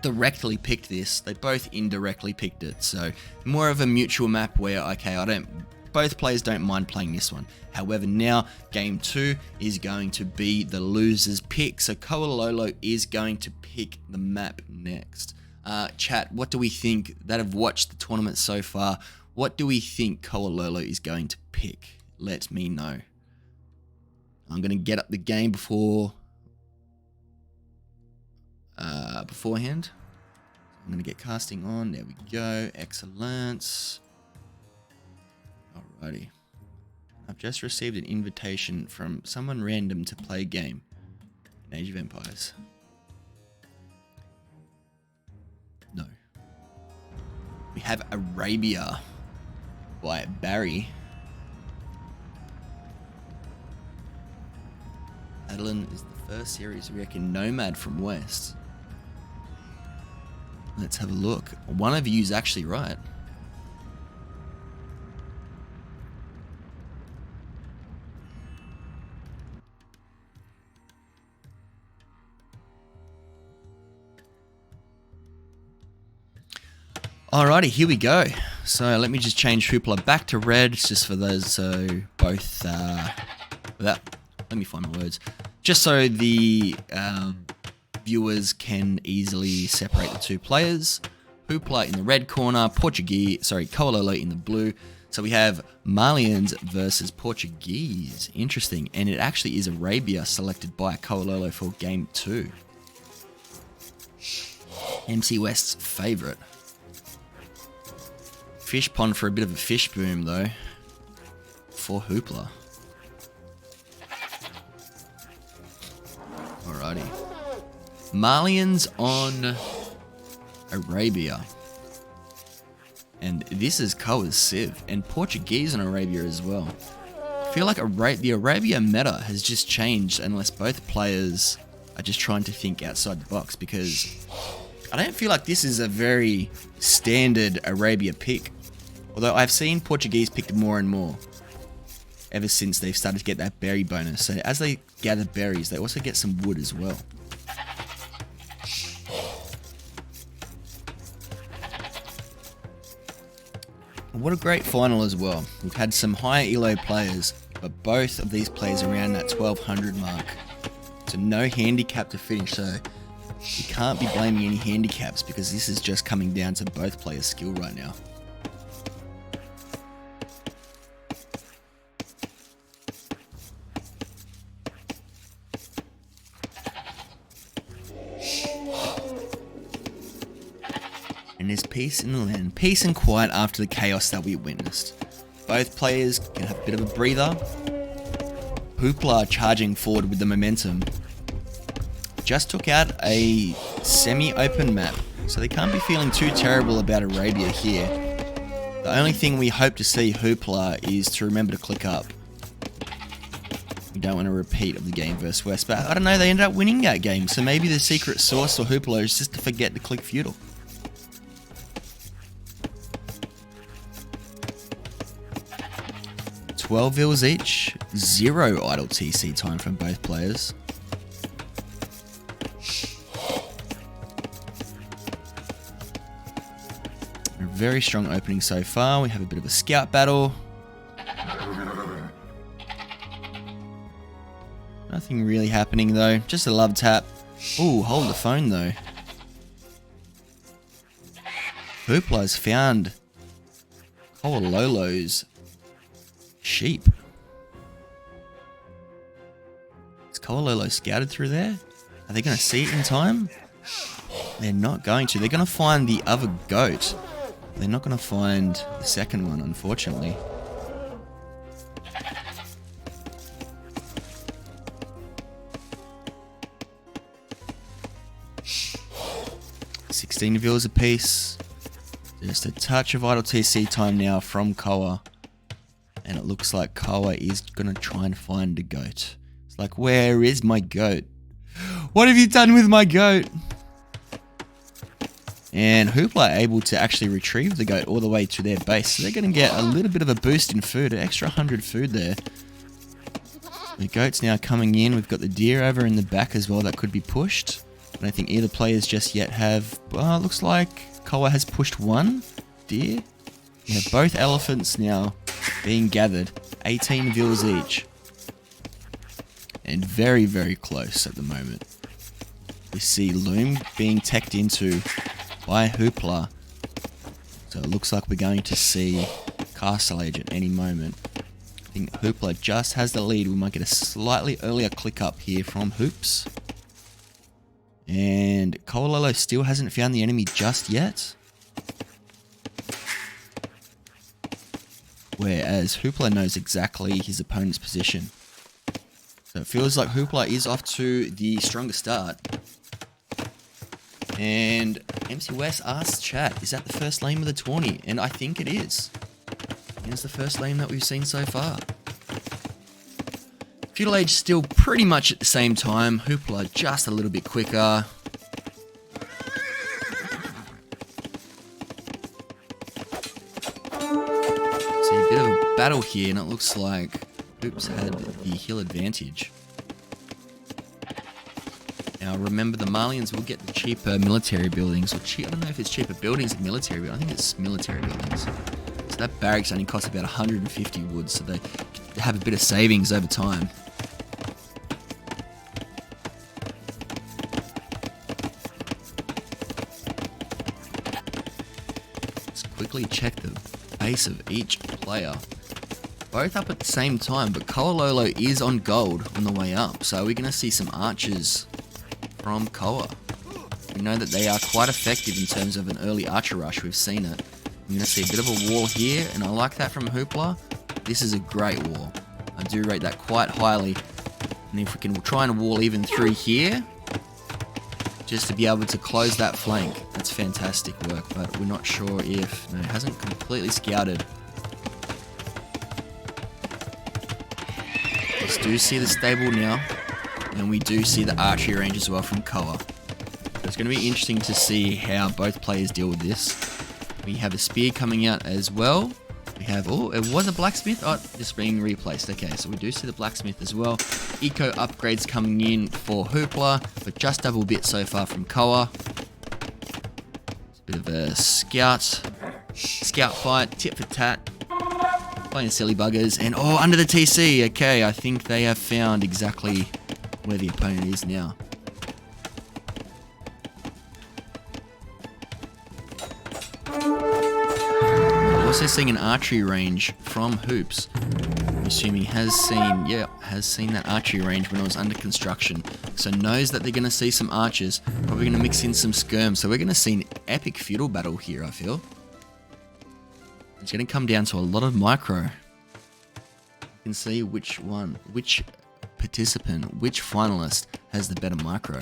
[SPEAKER 1] directly picked this, they both indirectly picked it, so more of a mutual map where, okay, both players don't mind playing this one. However, now game 2 is going to be the loser's pick, so KoaLollo is going to pick the map next. Chat, what do we think that have watched the tournament so far? What do we think KoaLollo is going to pick? Let me know. I'm going to get up the game beforehand. I'm going to get casting on. There we go. Excellent. Alrighty. I've just received an invitation from someone random to play a game in Age of Empires. No. We have Arabia by Barry. Adeline is the first series. We reckon Nomad from West. Let's have a look. One of you is actually right. Alrighty, here we go. So let me just change Hooplah back to red, just for those, so both, let me find my words. Just so the viewers can easily separate the two players. Hooplah in the red corner, KoaLollo in the blue. So we have Malians versus Portuguese. Interesting. And it actually is Arabia selected by KoaLollo for game 2. MC West's favourite. Fish pond for a bit of a fish boom though. For Hooplah. Alrighty. Malians on Arabia. And this is Koa's Civ, and Portuguese in Arabia as well. I feel like the Arabia meta has just changed unless both players are just trying to think outside the box, because I don't feel like this is a very standard Arabia pick. Although I've seen Portuguese picked more and more ever since they've started to get that berry bonus. So as they gather berries, they also get some wood as well. What a great final as well. We've had some higher elo players, but both of these players around that 1200 mark. So no handicap to finish, so you can't be blaming any handicaps because this is just coming down to both players' skill right now. And there's peace in the land, peace and quiet after the chaos that we witnessed. Both players can have a bit of a breather. Hooplah charging forward with the momentum. Just took out a semi-open map, so they can't be feeling too terrible about Arabia here. The only thing we hope to see Hooplah is to remember to click up. We don't want a repeat of the game versus West, but I don't know, they ended up winning that game, so maybe the secret sauce for Hooplah is just to forget to click feudal. $12 vils each, 0 idle TC time from both players. A very strong opening so far. We have a bit of a scout battle. Nothing really happening though, just a love tap. Ooh, hold the phone though. Hooplah's found KoaLollo's sheep. Is KoaLollo scouted through there? Are they going to see it in time? They're not going to. They're going to find the other goat. They're not going to find the second one, unfortunately. $16 vils apiece. Just a touch of idle TC time now from Koa. And it looks like Koa is going to try and find a goat. It's like, where is my goat? What have you done with my goat? And Hooplah able to actually retrieve the goat all the way to their base. So they're going to get a little bit of a boost in food, an extra 100 food there. The goat's now coming in. We've got the deer over in the back as well that could be pushed. I don't think either players just yet have... Well, looks like Koa has pushed one deer. We have both elephants now being gathered. 18 vils each. And very, very close at the moment. We see Loom being teched into by Hooplah. So it looks like we're going to see Castle Age at any moment. I think Hooplah just has the lead. We might get a slightly earlier click up here from Hoops. And KoaLollo still hasn't found the enemy just yet. Whereas Hooplah knows exactly his opponent's position. So it feels like Hooplah is off to the stronger start. And MC West asks chat, is that the first lane of the tourney? And I think it is. It's the first lane that we've seen so far. Feudal Age still pretty much at the same time. Hooplah just a little bit quicker. See a bit of a battle here, and it looks like Hoops had the hill advantage. Now remember, the Malians will get the cheaper military buildings, or I don't know if it's cheaper buildings or military buildings. I think it's military buildings. So that barracks only costs about 150 wood, so they have a bit of savings over time. Let's quickly check the base of each player. Both up at the same time, but KoaLollo is on gold on the way up, so we're going to see some archers from Koa. We know that they are quite effective in terms of an early archer rush. We've seen it. I'm going to see a bit of a wall here, and I like that from Hooplah. This is a great wall. I do rate that quite highly. And if we can try and wall even through here, just to be able to close that flank. That's fantastic work, but we're not sure if... No, it hasn't completely scouted. We do see the stable now, and we do see the archery range as well from Koa. So it's going to be interesting to see how both players deal with this. We have a spear coming out as well. We have, oh, it was a blacksmith. Oh, just being replaced. Okay, so we do see the blacksmith as well. Eco upgrades coming in for Hooplah, but just double bit so far from Koa. It's a bit of a scout fight, tit for tat. Playing silly buggers, and oh, under the TC. Okay, I think they have found exactly where the opponent is now. Also seeing an archery range from Hoops. I'm assuming has seen that archery range when it was under construction. So knows that they're going to see some archers. Probably going to mix in some skirms. So we're going to see an epic feudal battle here, I feel. It's going to come down to a lot of micro. You can see which participant, which finalist has the better micro.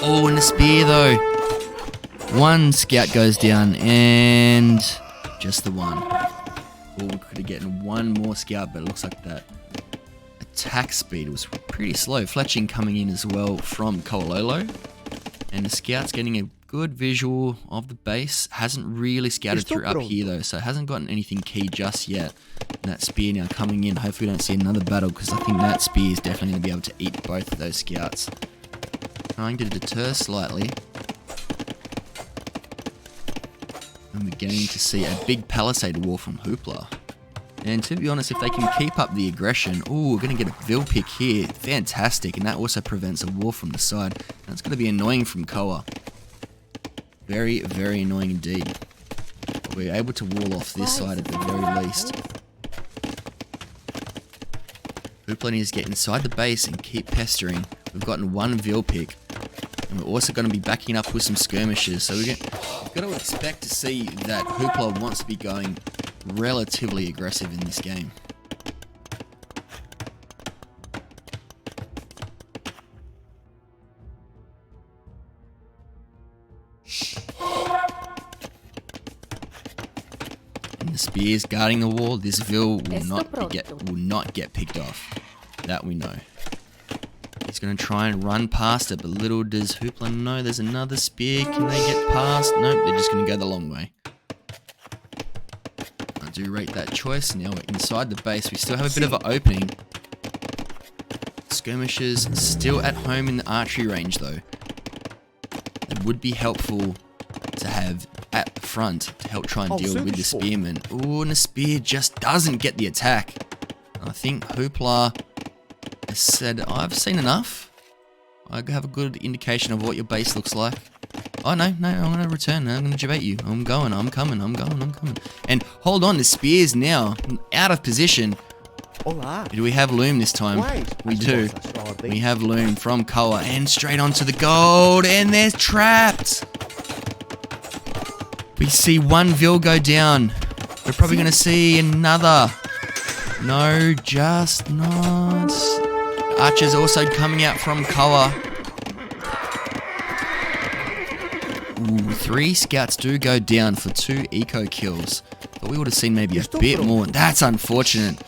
[SPEAKER 1] Oh, and a spear though. One scout goes down, and just the one. Oh, we could have gotten one more scout, but it looks like that attack speed was pretty slow. Fletching coming in as well from KoaLollo. And the scout's getting a good visual of the base. Hasn't really scouted through up here though, so hasn't gotten anything key just yet. And that spear now coming in. Hopefully we don't see another battle, because I think that spear is definitely going to be able to eat both of those scouts. Trying to deter slightly. And we're getting to see a big palisade wall from Hooplah. And to be honest, if they can keep up the aggression... Oh, we're going to get a Vil pick here. Fantastic. And that also prevents a wall from the side. That's going to be annoying from Koa. Very, very annoying indeed. But we're able to wall off this side at the very least. Hooplah needs to get inside the base and keep pestering. We've gotten one Vil pick. And we're also going to be backing up with some skirmishes. So we've got to expect to see that Hooplah wants to be going relatively aggressive in this game. And the spears guarding the wall. This Vil will not get picked off. That we know. He's going to try and run past it, but little does Hooplah know there's another spear. Can they get past? Nope, they're just going to go the long way. I do rate that choice. Now we're inside the base. We still have a bit of an opening. Skirmishers still at home in the archery range though. It would be helpful to have at the front to help try and deal with the spearmen. Ooh, and the spear just doesn't get the attack. I think Hooplah has said, I've seen enough. I have a good indication of what your base looks like. Oh, no, I'm going to return. I'm going to debate you. I'm coming. And hold on, the spear's now out of position. Do we have Loom this time? We do. We have Loom from Koa and straight onto the gold, and they're trapped. We see one Vil go down. We're probably going to see another. No, just not. Archers also coming out from Koa. Ooh, 3 scouts do go down for 2 eco kills. But we would have seen maybe a bit more. That's unfortunate.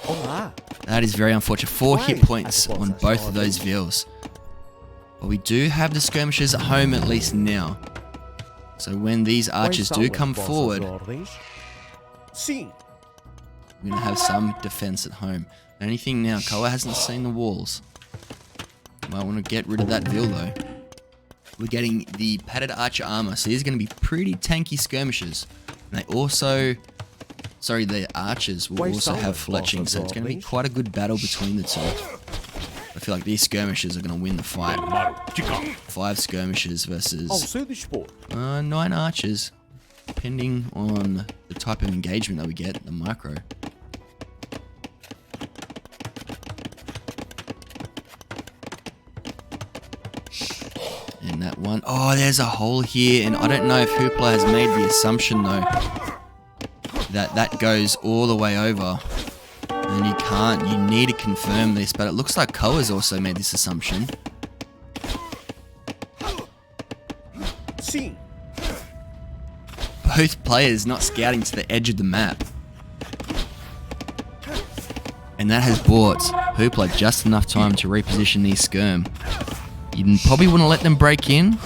[SPEAKER 1] That is very unfortunate. 4 hit points on both of those Vils. But we do have the skirmishers at home at least now. So when these archers do come forward, we're going to have some defense at home. The only thing now, Koa hasn't seen the walls. Might want to get rid of that Vil though. We're getting the padded archer armor, so these are going to be pretty tanky skirmishers. And they also, the archers will also have fletching, so it's going to be quite a good battle between the two. I feel like these skirmishers are going to win the fight. 5 skirmishers versus 9 archers, depending on the type of engagement that we get, the micro. And that one, oh, there's a hole here, and I don't know if Hooplah has made the assumption though that that goes all the way over, and you can't. You need to confirm this, but it looks like Koa's also made this assumption. Both players not scouting to the edge of the map. And that has bought Hooplah just enough time to reposition these skirm. You probably want to let them break in,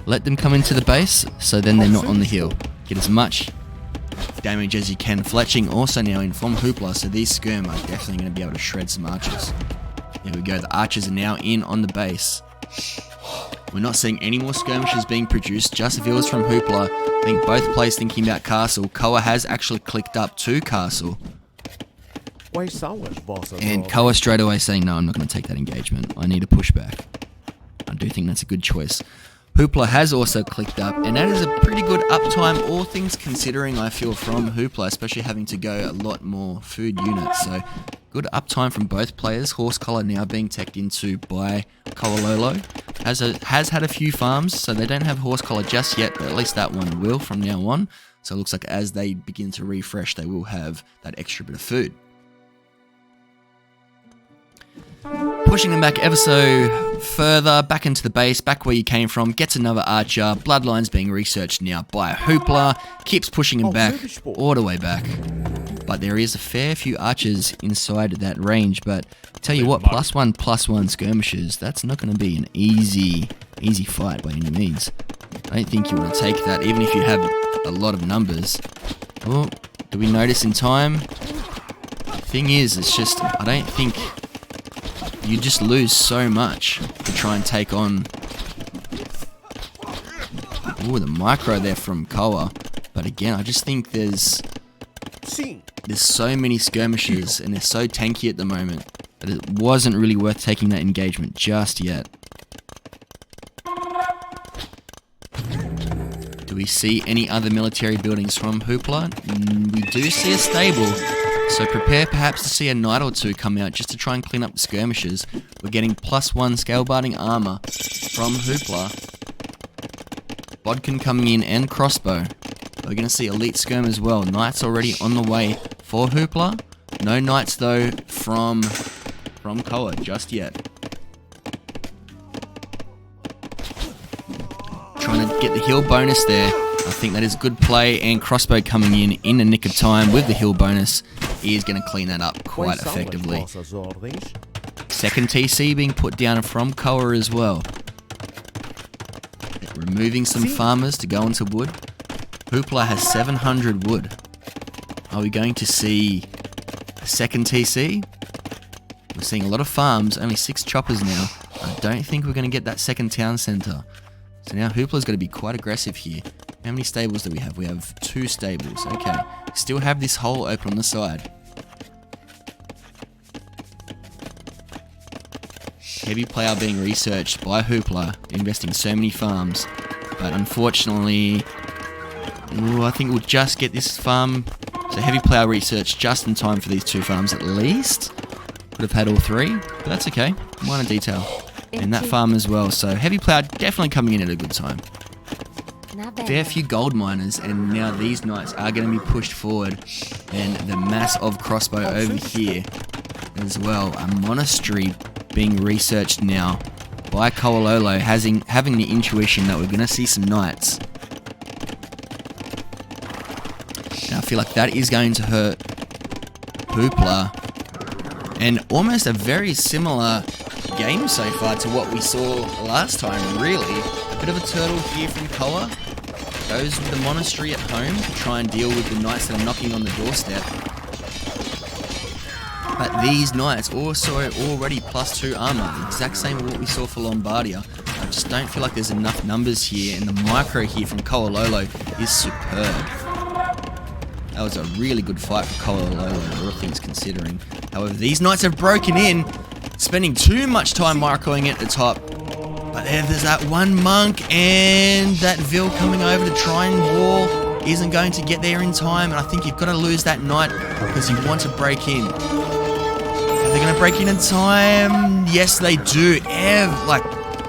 [SPEAKER 1] let them come into the base, so then they're not on the hill. Get as much damage as you can. Fletching also now in from Hooplah, so these skirm are definitely going to be able to shred some archers. There we go, the archers are now in on the base. We're not seeing any more skirmishes being produced, just villas from Hooplah. I think both players thinking about castle. Koa has actually clicked up to castle. And Koa straight away saying, no, I'm not going to take that engagement. I need to push back. I do think that's a good choice. Hooplah has also clicked up, and that is a pretty good uptime, all things considering, I feel, from Hooplah, especially having to go a lot more food units. So, good uptime from both players. Horse collar now being teched into by KoaLollo. Has had a few farms, so they don't have horse collar just yet, but at least that one will from now on. So it looks like as they begin to refresh, they will have that extra bit of food. Pushing them back ever so further, back into the base, back where you came from, gets another archer. Bloodlines being researched now by Hooplah, keeps pushing him back, all the way back. But there is a fair few archers inside that range, but tell you what, +1/+1 skirmishes, that's not going to be an easy fight by any means. I don't think you want to take that, even if you have a lot of numbers. Oh, do we notice in time? The thing is, it's just, I don't think... You just lose so much to try and take on... Ooh, the micro there from Koa. But again, I just think there's so many skirmishes and they're so tanky at the moment that it wasn't really worth taking that engagement just yet. Do we see any other military buildings from Hooplah? We do see a stable. So prepare perhaps to see a knight or two come out just to try and clean up the skirmishes. We're getting +1 scale barding armor from Hooplah. Bodkin coming in and crossbow. We're going to see elite skirm as well. Knights already on the way for Hooplah. No knights though from Koa just yet. Trying to get the heal bonus there. I think that is good play, and crossbow coming in the nick of time with the heal bonus is going to clean that up quite effectively. Second TC being put down from Koa as well. Removing some farmers to go into wood. Hooplah has 700 wood. Are we going to see a second TC? We're seeing a lot of farms, only 6 choppers now. I don't think we're going to get that second town centre. So now Hooplah's got to be quite aggressive here. How many stables do we have? We have 2 stables. Okay. Still have this hole open on the side. Heavy player being researched by Hooplah, investing so many farms. But unfortunately, I think we'll just get this farm. So heavy player research just in time for these 2 farms at least. Could have had all 3, but that's okay. Minor detail. And that farm as well. So heavy player definitely coming in at a good time. Fair few gold miners, and now these knights are going to be pushed forward, and the mass of crossbow over here as well. A monastery being researched now by KoaLollo, having the intuition that we're going to see some knights. Now I feel like that is going to hurt Hooplah, and almost a very similar game so far to what we saw last time, really. A bit of a turtle here from Koa. Goes with the monastery at home to try and deal with the knights that are knocking on the doorstep. But these knights also already +2 armor, the exact same as what we saw for Lombardia. I just don't feel like there's enough numbers here, and the micro here from KoaLollo is superb. That was a really good fight for KoaLollo, all things considering. However, these knights have broken in, spending too much time microing at the top. But there's that one monk, and that Vil coming over to try and wall isn't going to get there in time, and I think you've got to lose that knight because you want to break in. Are they going to break in time? Yes, they do. Like,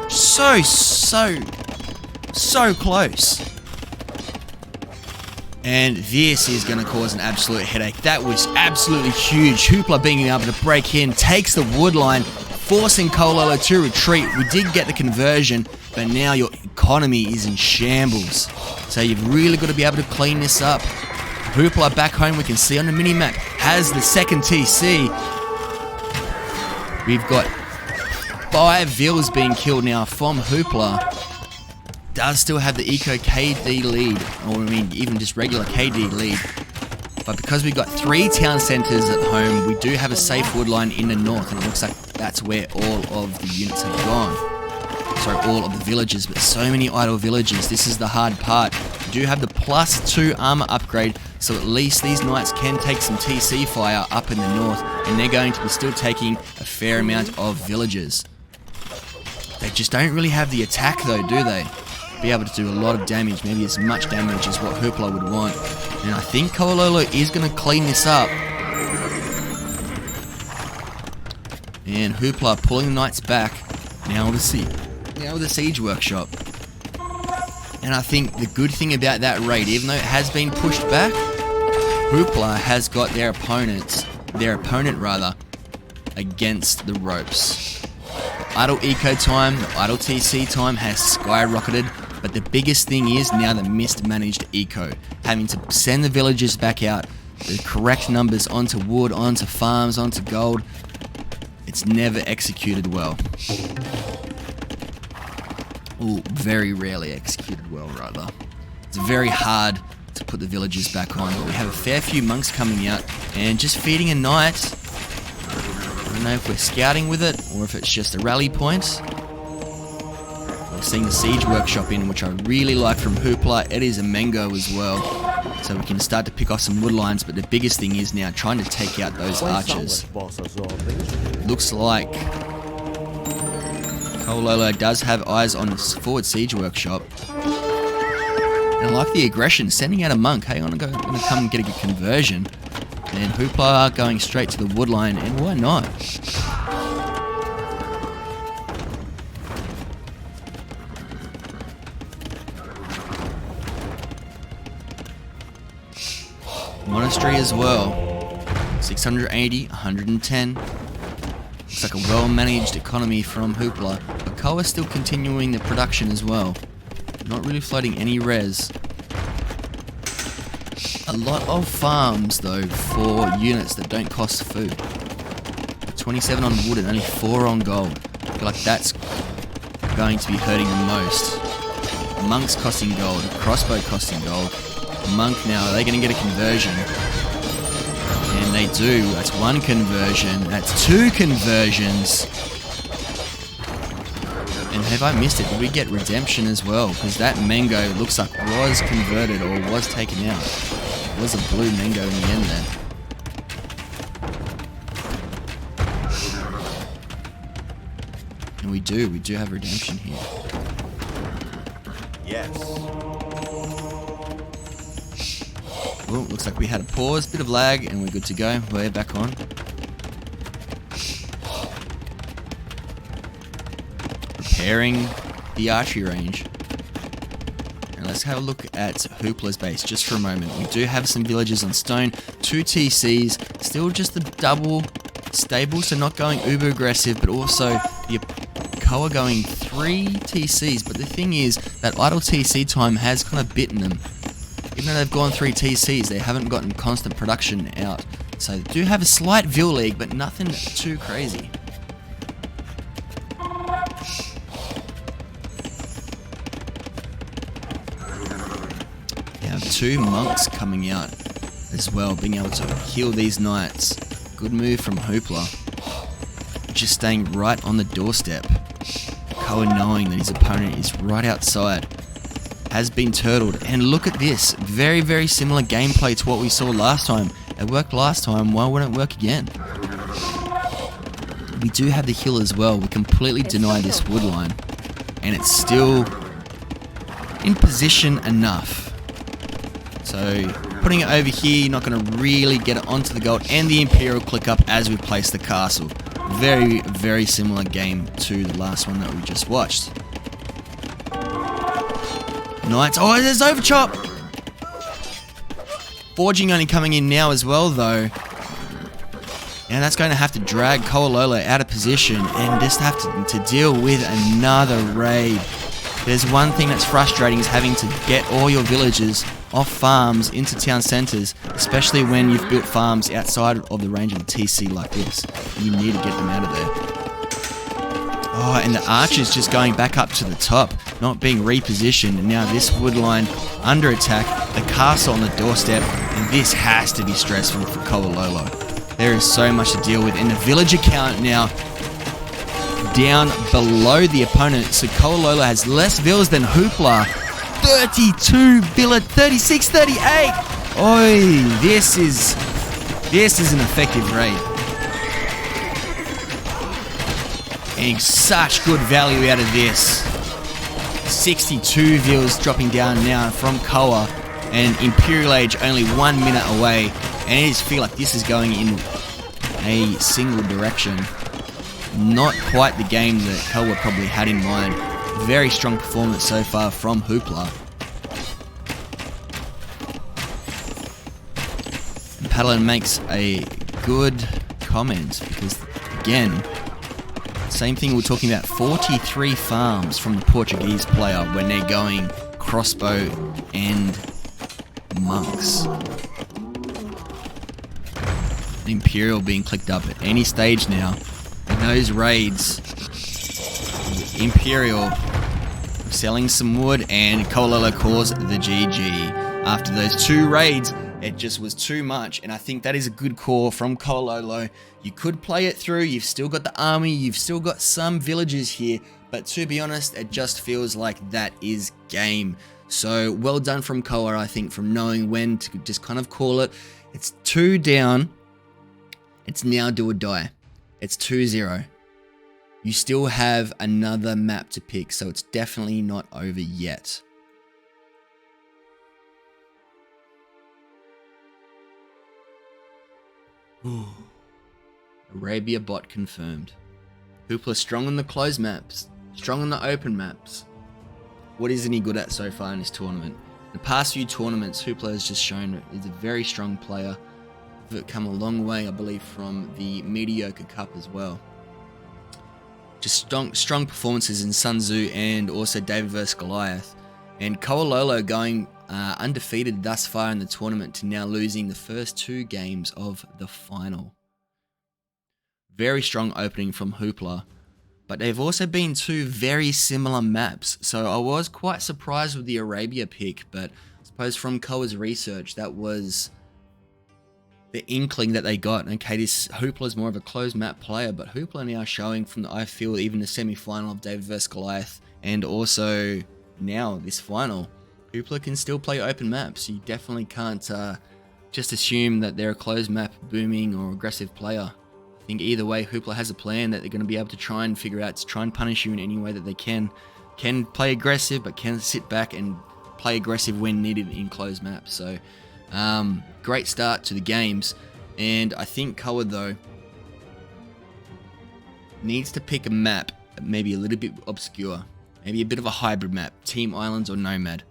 [SPEAKER 1] so close. And this is going to cause an absolute headache. That was absolutely huge. Hooplah being able to break in, takes the wood line, forcing KoaLollo to retreat. We did get the conversion, but now your economy is in shambles. So you've really got to be able to clean this up. Hooplah back home, we can see on the minimap, has the second TC. We've got 5 vills being killed now from Hooplah. Does still have the Eco KD lead, or I mean even just regular KD lead. But because we've got 3 town centres at home, we do have a safe wood line in the north, and it looks like that's where all of the units have gone. Sorry, all of the villages, but so many idle villages. This is the hard part. We do have the +2 armor upgrade, so at least these knights can take some TC fire up in the north, and they're going to be still taking a fair amount of villages. They just don't really have the attack though, do they? Be able to do a lot of damage, maybe as much damage as what Hooplah would want. And I think KoaLollo is going to clean this up. And Hooplah pulling the knights back. Now with the siege workshop. And I think the good thing about that raid, even though it has been pushed back, Hooplah has got their opponent against the ropes. The idle eco time, the idle TC time has skyrocketed. But the biggest thing is now the mismanaged eco. Having to send the villagers back out, the correct numbers onto wood, onto farms, onto gold. It's never executed well. Ooh, very rarely executed well, rather. It's very hard to put the villagers back on, but we have a fair few monks coming out and just feeding a knight. I don't know if we're scouting with it or if it's just a rally point. We're seeing the siege workshop in, which I really like from Hooplah. It is a mango as well, so we can start to pick off some wood lines, but the biggest thing is now trying to take out those archers. Looks like KoaLollo does have eyes on this forward siege workshop. And I like the aggression, sending out a monk. Hey, I'm going to come and get a conversion. And Hooplah going straight to the wood line, and why not? Monastery as well. 680, 110. Looks like a well-managed economy from Hooplah. But Koa still continuing the production as well. Not really floating any res. A lot of farms though for units that don't cost food. 27 on wood and only 4 on gold. I feel like that's going to be hurting the most. Monks costing gold, crossbow costing gold. Monk now, are they going to get a conversion? And they do. That's 1 conversion. That's 2 conversions. And have I missed it? Did we get redemption as well? Because that mango looks like was converted or was taken out. It was a blue mango in the end then. And we do have redemption here.
[SPEAKER 2] Yes.
[SPEAKER 1] Oh, looks like we had a pause, bit of lag, and we're good to go. We're back on. Repairing the archery range. And let's have a look at Hooplah's base just for a moment. We do have some villages on stone, 2 TCs, still just the double stable, so not going uber aggressive, but also the Koa going 3 TCs. But the thing is, that idle TC time has kind of bitten them. Even though they've gone 3 TCs, they haven't gotten constant production out. So they do have a slight vill league, but nothing too crazy. We have 2 monks coming out as well, being able to heal these knights. Good move from Hooplah. Just staying right on the doorstep. Koa knowing that his opponent is right outside. Has been turtled, and look at this, very, very similar gameplay to what we saw last time. It worked last time, why wouldn't it work again? We do have the hill as well. We completely deny this wood line, and it's still in position enough. So putting it over here, you're not going to really get it onto the gold, and the Imperial click up as we place the castle. Very, very similar game to the last one that we just watched. Knights. Oh, there's overchop. Forging only coming in now as well, though. And that's going to have to drag KoaLollo out of position and just have to deal with another raid. There's one thing that's frustrating is having to get all your villagers off farms into town centres, especially when you've built farms outside of the range of the TC like this. You need to get them out of there. Oh, and the archer's just going back up to the top, not being repositioned. And now this wood line under attack, the castle on the doorstep, and this has to be stressful for KoaLollo. There is so much to deal with, and the villager count now down below the opponent. So KoaLollo has less villas than Hooplah. 32 villa, 36, 38. Oi, this is an effective raid. And such good value out of this. 62 villas dropping down now from Koa, and Imperial Age only 1 minute away. And I just feel like this is going in a single direction. Not quite the game that Koa probably had in mind. Very strong performance so far from Hooplah. And Paddlin makes a good comment because, again, same thing we're talking about, 43 farms from the Portuguese player when they're going crossbow and monks. Imperial being clicked up at any stage now. In those raids, Imperial selling some wood, and KoaLollo calls the GG. After those 2 raids, it just was too much, and I think that is a good call from KoaLollo. You could play it through, you've still got the army, you've still got some villagers here, but to be honest, it just feels like that is game. So well done from Koa, I think, from knowing when to just kind of call it. It's 2 down, it's now do or die. It's 2-0. You still have another map to pick, so it's definitely not over yet. Ooh. Arabia bot confirmed. Hooplah strong on the closed maps, strong on the open maps. What isn't he good at so far in this tournament? The past few tournaments, Hooplah has just shown he's a very strong player. He's come a long way, I believe, from the Mediocre Cup as well. Just strong performances in Sun Tzu and also David vs Goliath. And KoaLollo going undefeated thus far in the tournament to now losing the first 2 games of the final. Very strong opening from Hooplah, but they've also been 2 very similar maps, so I was quite surprised with the Arabia pick, but I suppose from Koa's research that was the inkling that they got. Okay, this Hooplah is more of a closed map player, but Hooplah now showing from the, I feel, even the semi-final of David vs Goliath, and also now this final, Hooplah can still play open maps. You definitely can't just assume that they're a closed map booming or aggressive player. I think either way, Hooplah has a plan that they're going to be able to try and figure out to try and punish you in any way that they can. Can play aggressive, but can sit back and play aggressive when needed in closed maps. So great start to the games, and I think Koa though needs to pick a map maybe a little bit obscure, maybe a bit of a hybrid map, Team Islands or Nomad.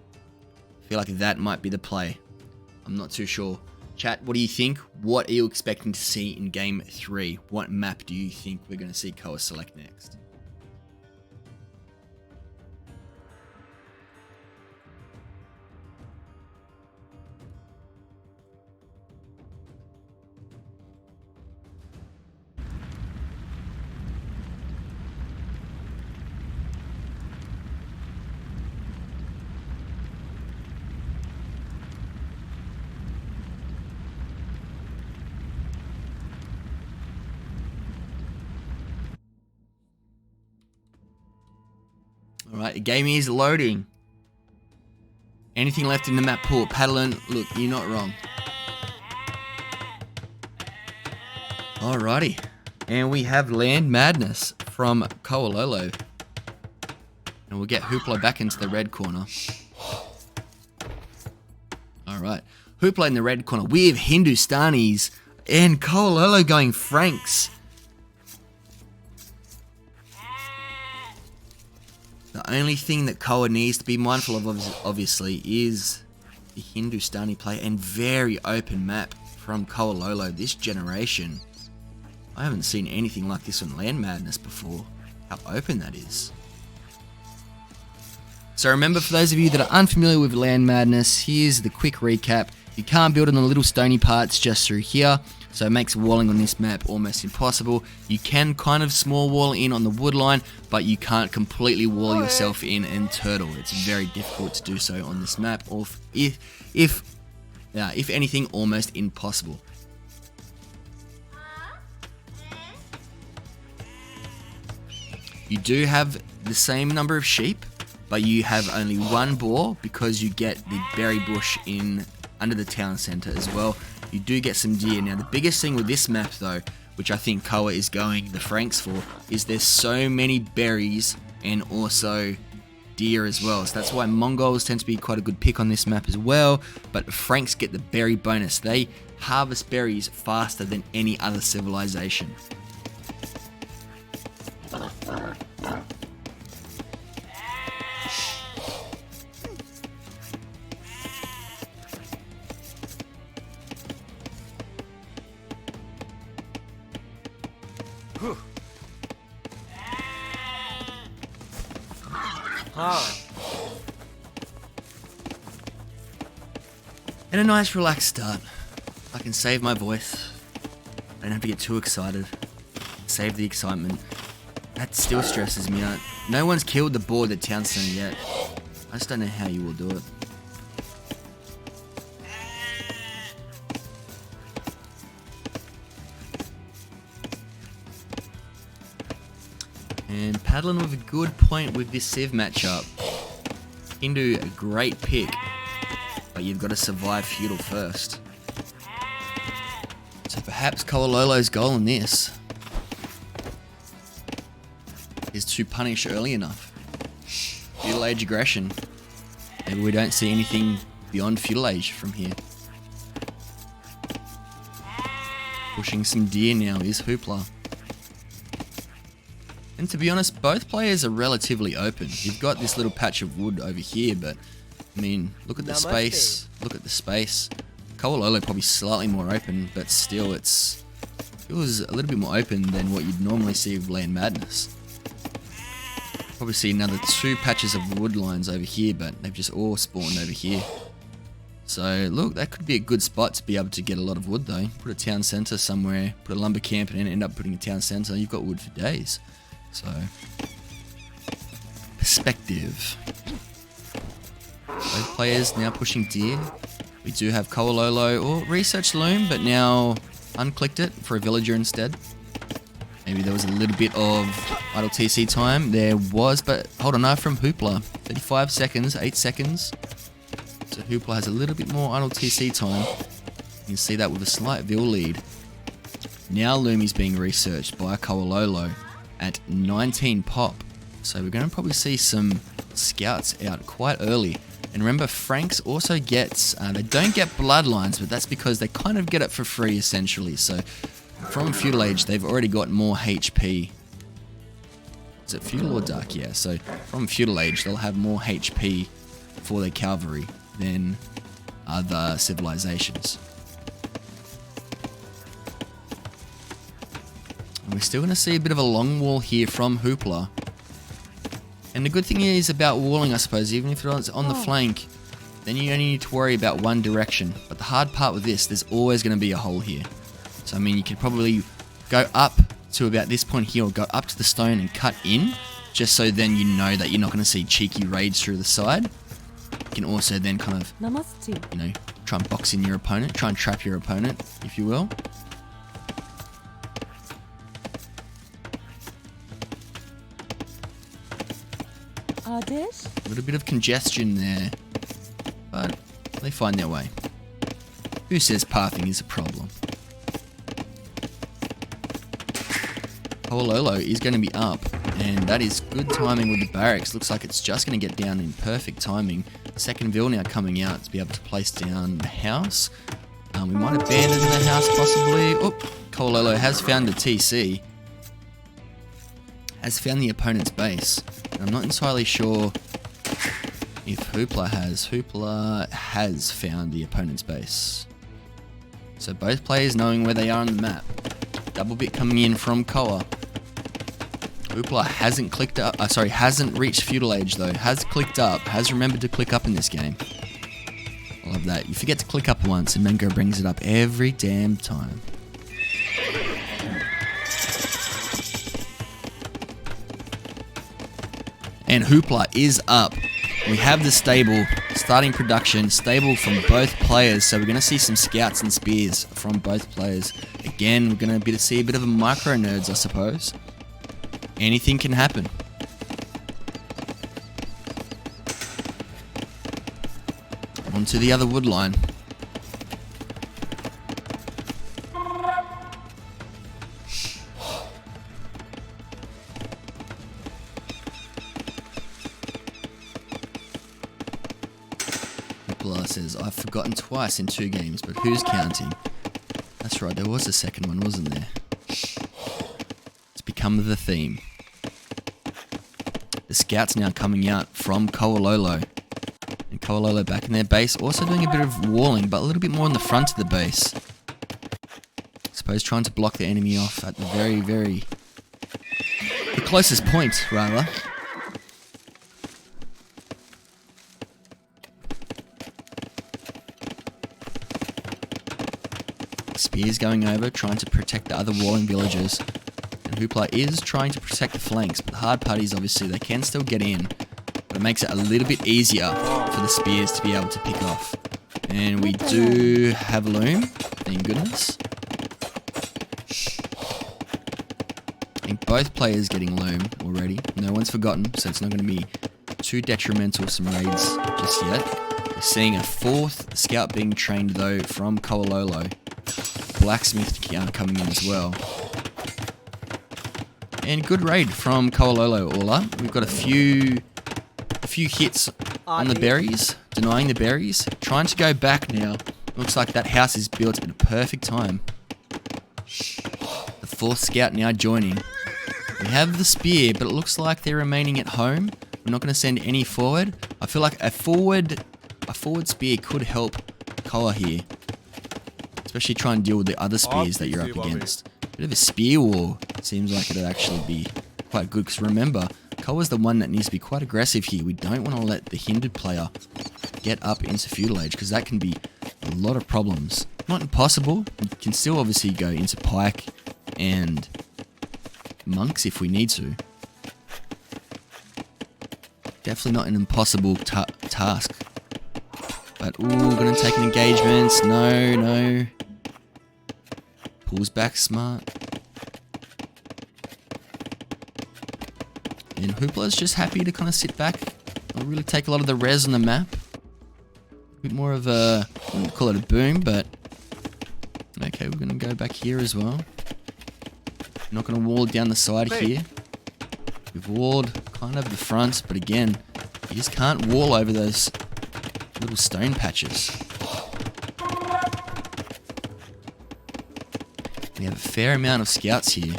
[SPEAKER 1] I feel like that might be the play. I'm not too sure. Chat, what do you think? What are you expecting to see in Game 3? What map do you think we're going to see Koa select next? Alright, the game is loading. Anything left in the map pool? Paddlin, look, you're not wrong. Alrighty. And we have Land Madness from KoaLollo. And we'll get Hooplah back into the red corner. Alright. Hooplah in the red corner. We have Hindustanis and KoaLollo going Franks. The only thing that Koa needs to be mindful of, obviously, is the Hindustani play, and very open map from KoaLollo this generation. I haven't seen anything like this on Land Madness before. How open that is. So remember, for those of you that are unfamiliar with Land Madness, here's the quick recap. You can't build on the little stony parts just through here, so it makes walling on this map almost impossible. You can kind of small wall in on the wood line, but you can't completely wall yourself in and turtle. It's very difficult to do so on this map, or if anything, almost impossible. You do have the same number of sheep, but you have only one boar because you get the berry bush in under the town centre as well. You do get some deer. Now the biggest thing with this map though, which I think Koa is going the Franks for, is there's so many berries and also deer as well. So that's why Mongols tend to be quite a good pick on this map as well, but Franks get the berry bonus. They harvest berries faster than any other civilization. And a nice relaxed start. I can save my voice. I don't have to get too excited. Save the excitement. That still stresses me out. No one's killed the boar at town centre yet. I just don't know how you will do it. And paddling with a good point with this Civ matchup. Hindu, a great pick, but you've got to survive feudal first. So perhaps KoaLollo's goal in this is to punish early enough. Feudal age aggression. Maybe we don't see anything beyond feudal age from here. Pushing some deer now is Hooplah. And to be honest, both players are relatively open. You've got this little patch of wood over here, but I mean, look at the space. Look at the space. KoaLollo probably slightly more open, but still it feels a little bit more open than what you'd normally see with Land Madness. Probably see another 2 patches of wood lines over here, but they've just all spawned over here. So look, that could be a good spot to be able to get a lot of wood though. Put a town centre somewhere, put a lumber camp, and then end up putting a town centre. You've got wood for days. So, perspective. Both players now pushing deer. We do have KoaLollo or Research Loom, but now unclicked it for a villager instead. Maybe there was a little bit of idle TC time. There was, but hold on, no, from Hooplah. 35 seconds, 8 seconds. So Hooplah has a little bit more idle TC time. You can see that with a slight Vil lead. Now Loomy's being researched by KoaLollo at 19 pop. So we're going to probably see some scouts out quite early. And remember, Franks also gets, they don't get bloodlines, but that's because they kind of get it for free essentially. So from feudal age, they've already got more HP. Is it feudal or dark? Yeah, so from feudal age, they'll have more HP for their cavalry than other civilizations. And we're still going to see a bit of a long wall here from Hooplah. And the good thing is about walling, I suppose, even if it's on the flank, then you only need to worry about one direction. But the hard part with this, there's always going to be a hole here. So I mean, you could probably go up to about this point here, or go up to the stone and cut in, just so then you know that you're not going to see cheeky raids through the side. You can also then kind of, you know, try and box in your opponent, try and trap your opponent, if you will. A little bit of congestion there, but they find their way. Who says pathing is a problem? KoaLollo is going to be up, and that is good timing with the barracks. Looks like it's just going to get down in perfect timing. Second Vil now coming out to be able to place down the house. We might abandon the house possibly. Oh, KoaLollo has found the TC. Has found the opponent's base. I'm not entirely sure If Hooplah has found the opponent's base. So both players knowing where they are on the map. Double bit coming in from Koa. Hooplah hasn't hasn't reached feudal age though. Has clicked up, has remembered to click up in this game. I love that. You forget to click up once and Mengo brings it up every damn time. And Hooplah is up. We have the stable, starting production, stable from both players, so we're going to see some scouts and spears from both players. Again, we're going to see a bit of a micro nerds, I suppose. Anything can happen. On to the other wood line. Hooplah says, I've forgotten twice in 2 games, but who's counting? That's right, there was a second one, wasn't there? It's become the theme. The scouts now coming out from KoaLollo. And KoaLollo back in their base, also doing a bit of walling, but a little bit more in the front of the base. I suppose trying to block the enemy off at the the closest point, rather. Spears going over, trying to protect the other walling villagers. And Hooplah is trying to protect the flanks, but the hard part is obviously they can still get in. But it makes it a little bit easier for the spears to be able to pick off. And we do have a loom, thank goodness. I think both players getting loom already. No one's forgotten, so it's not going to be too detrimental some raids just yet. We're seeing a 4th scout being trained though from KoaLollo. Blacksmith coming in as well. And good raid from KoaLollo all up. We've got a few hits on the berries, denying the berries. Trying to go back now. Looks like that house is built at a perfect time. The 4th scout now joining. We have the spear, but it looks like they're remaining at home. We're not going to send any forward. I feel like a forward spear could help Koa here. Especially try and deal with the other spears that you're up against. Bit of a spear war. Seems like it'd actually be quite good. Because remember, Koa's the one that needs to be quite aggressive here. We don't want to let the hindered player get up into feudal age. Because that can be a lot of problems. Not impossible. You can still obviously go into pike and monks if we need to. Definitely not an impossible task. But, ooh, gonna take an engagement. No. Pulls back smart. And Hooplah's just happy to kind of sit back. Not really take a lot of the res on the map. A bit more of a, I wouldn't call it a boom, but... Okay, we're gonna go back here as well. Not gonna wall down the side here. We've walled kind of the front, but again, you just can't wall over those little stone patches. We have a fair amount of scouts here.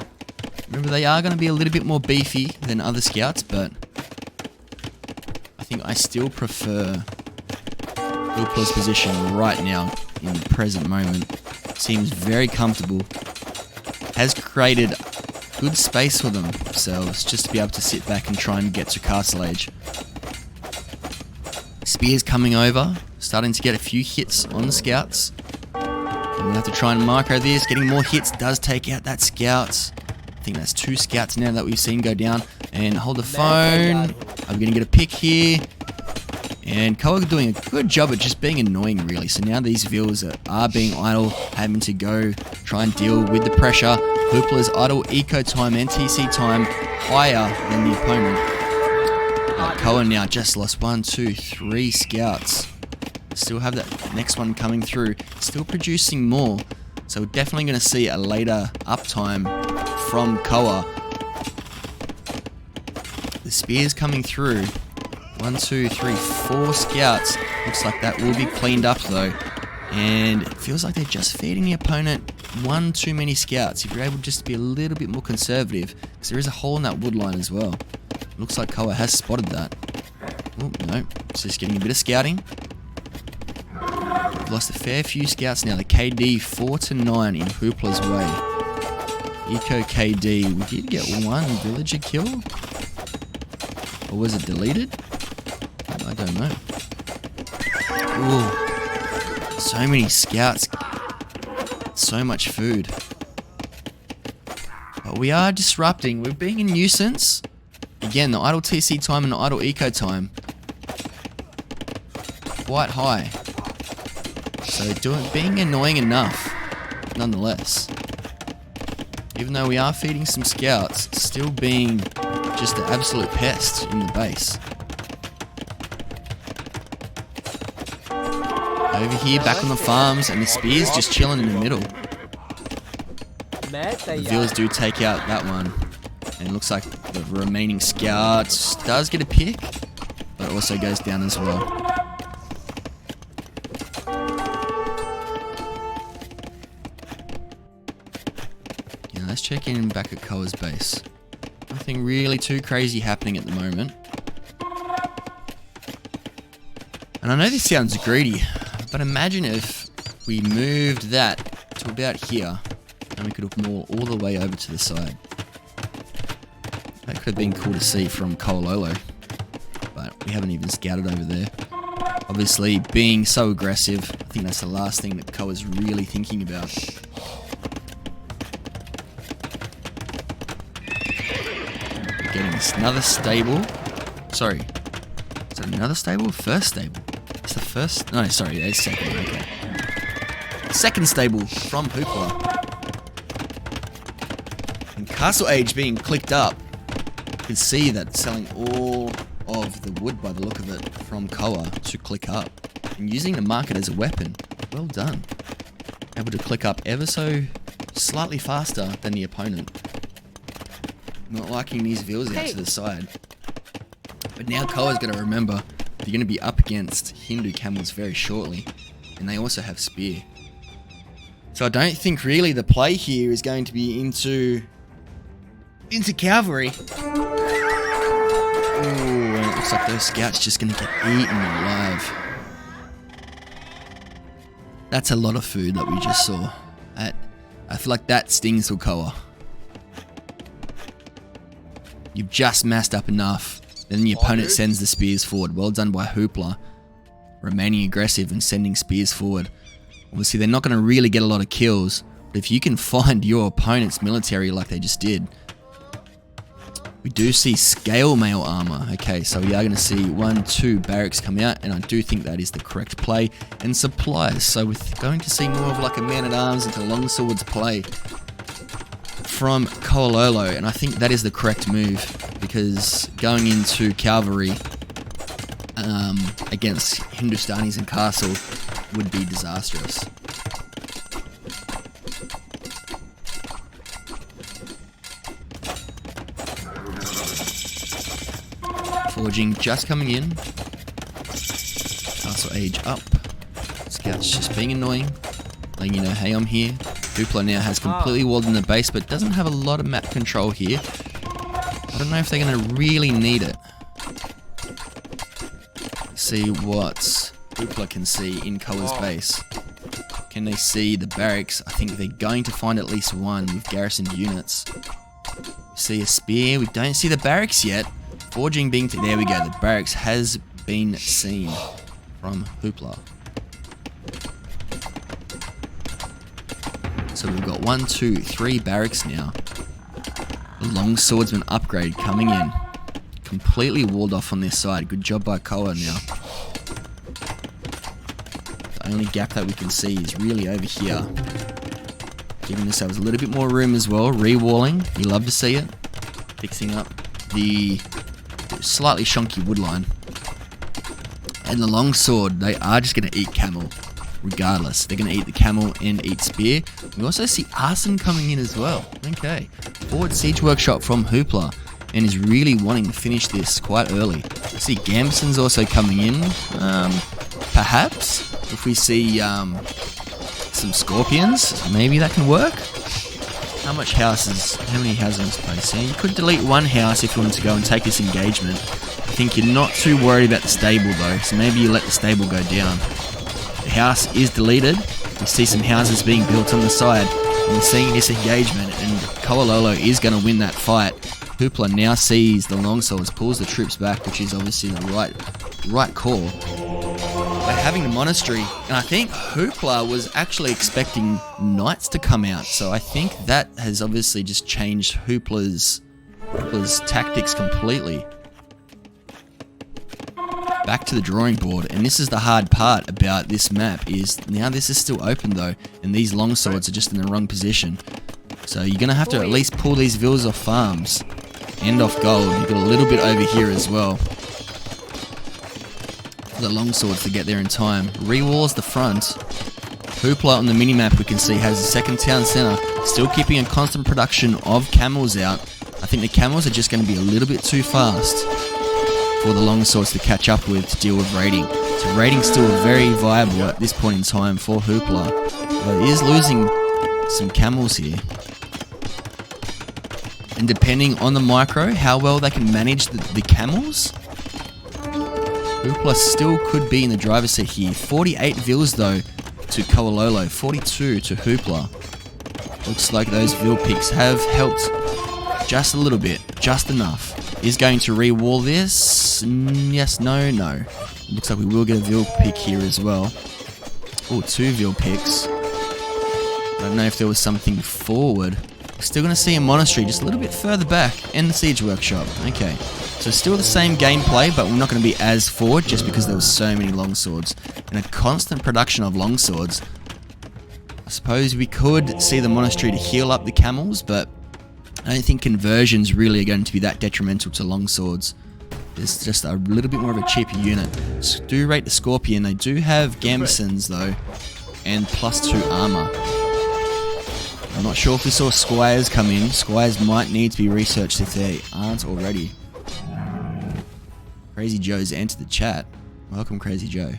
[SPEAKER 1] Remember, they are going to be a little bit more beefy than other scouts, but I think I still prefer Hooplah's position right now in the present moment. Seems very comfortable. Has created good space for themselves just to be able to sit back and try and get to castle age. Spears coming over, starting to get a few hits on the scouts. And we'll have to try and micro this. Getting more hits does take out that scout. I think that's 2 scouts now that we've seen go down. And hold the phone. Are we going to get a pick here? And Koa doing a good job at just being annoying, really. So now these vills are being idle, having to go try and deal with the pressure. Hooplah's idle eco time and TC time higher than the opponent. Koa now just lost 1, 2, 3 scouts. Still have that next one coming through. Still producing more. So we're definitely going to see a later uptime from Koa. The spears coming through. 1, 2, 3, 4 scouts. Looks like that will be cleaned up though. And it feels like they're just feeding the opponent 1 too many scouts. If you're able just to be a little bit more conservative. Because there is a hole in that wood line as well. Looks like Koa has spotted that. Oh, no. It's just getting a bit of scouting. We've lost a fair few scouts now. The KD 4-9 in Hooplah's way. Eco KD. We did get one villager kill. Or was it deleted? I don't know. Ooh. So many scouts. So much food. But we are disrupting. We're being a nuisance. Again, the idle TC time and the idle eco time. Quite high. So being annoying enough, nonetheless. Even though we are feeding some scouts, still being just an absolute pest in the base. Over here, back on the farms, and the spear's just chilling in the middle. The villas do take out that one. And it looks like the remaining scouts does get a pick, but also goes down as well. Yeah, let's check in back at Koa's base. Nothing really too crazy happening at the moment. And I know this sounds greedy, but imagine if we moved that to about here, and we could maul all the way over to the side. That could have been cool to see from KoaLollo, but we haven't even scouted over there. Obviously, being so aggressive, I think that's the last thing that Koa's really thinking about. Getting another stable. Sorry. Is it another stable? First stable. It's the first. No, sorry, it's second. Okay. Second stable from Hooplah. And Castle Age being clicked up. You can see that selling all of the wood by the look of it from Koa to click up. And using the market as a weapon. Well done. Able to click up ever so slightly faster than the opponent. Not liking these vills out to the side. But now Koa's got to remember they're going to be up against Hindu camels very shortly. And they also have spear. So I don't think really the play here is going to be into cavalry. Ooh, and it looks like those scouts just going to get eaten alive. That's a lot of food that we just saw. I feel like that stings for Koa. You've just massed up enough. Then the opponent sends the spears forward. Well done by Hooplah. Remaining aggressive and sending spears forward. Obviously, they're not going to really get a lot of kills. But if you can find your opponent's military like they just did. We do see scale mail armor. Okay, so we are going to see 1, 2 barracks come out. And I do think that is the correct play. And supplies. So we're going to see more of like a man-at-arms into longswords play from KoaLollo, and I think that is the correct move, because going into cavalry against Hindustanis and castle would be disastrous. Forging just coming in. Castle age up. Scouts just being annoying, letting you know, hey, I'm here. Hooplah now has completely walled in the base, but doesn't have a lot of map control here. I don't know if they're going to really need it. See what Hooplah can see in Koa's base. Can they see the barracks? I think they're going to find at least one with garrisoned units. See a spear. We don't see the barracks yet. Forging being... there we go. The barracks has been seen from Hooplah. So we've got 1, 2, 3 barracks now. The long swordsman upgrade coming in. Completely walled off on this side. Good job by Koa now. The only gap that we can see is really over here. Giving ourselves a little bit more room as well. Re-walling. You love to see it. Fixing up the slightly shonky wood line. And the long sword, they are just going to eat camel. Regardless, they're going to eat the camel and eat spear. We also see arson coming in as well. Okay. Forward siege workshop from Hooplah, and is really wanting to finish this quite early. I see Gambeson's also coming in. Perhaps if we see some scorpions, maybe that can work. How many houses in this place? So you could delete one house if you wanted to go and take this engagement. I think you're not too worried about the stable though, so maybe you let the stable go down. The house is deleted. You see some houses being built on the side, and we're seeing this engagement, and KoaLollo is going to win that fight. Hooplah now sees the longswords, pulls the troops back, which is obviously the right call. By having the monastery, and I think Hooplah was actually expecting knights to come out, so I think that has obviously just changed Hooplah's tactics completely. Back to the drawing board, and this is the hard part about this map, is now this is still open though, and these longswords are just in the wrong position. So you're going to have to at least pull these villas off farms and off gold. You've got a little bit over here as well. The longswords to get there in time. Rewalls the front. Hooplah on the minimap we can see has a second town center, still keeping a constant production of camels out. I think the camels are just going to be a little bit too fast for the longswords to catch up with to deal with raiding. So raiding's still very viable at this point in time for Hooplah, but it is losing some camels here. And depending on the micro, how well they can manage the camels, Hooplah still could be in the driver's seat here. 48 vills though to KoaLollo, 42 to Hooplah. Looks like those vill picks have helped just a little bit, just enough. Is going to re-wall this? Yes, no. Looks like we will get a vill pick here as well. Oh, 2 vill picks. I don't know if there was something forward. We're still going to see a monastery just a little bit further back, and the siege workshop. Okay, so still the same gameplay, but we're not going to be as forward just because there was so many longswords. And a constant production of longswords. I suppose we could see the monastery to heal up the camels, but I don't think conversions really are going to be that detrimental to longswords. It's just a little bit more of a cheaper unit. Do rate the Scorpion. They do have Gambesons though, and +2 armor. I'm not sure if we saw Squires come in. Squires might need to be researched if they aren't already. Crazy Joe's entered the chat. Welcome, Crazy Joe.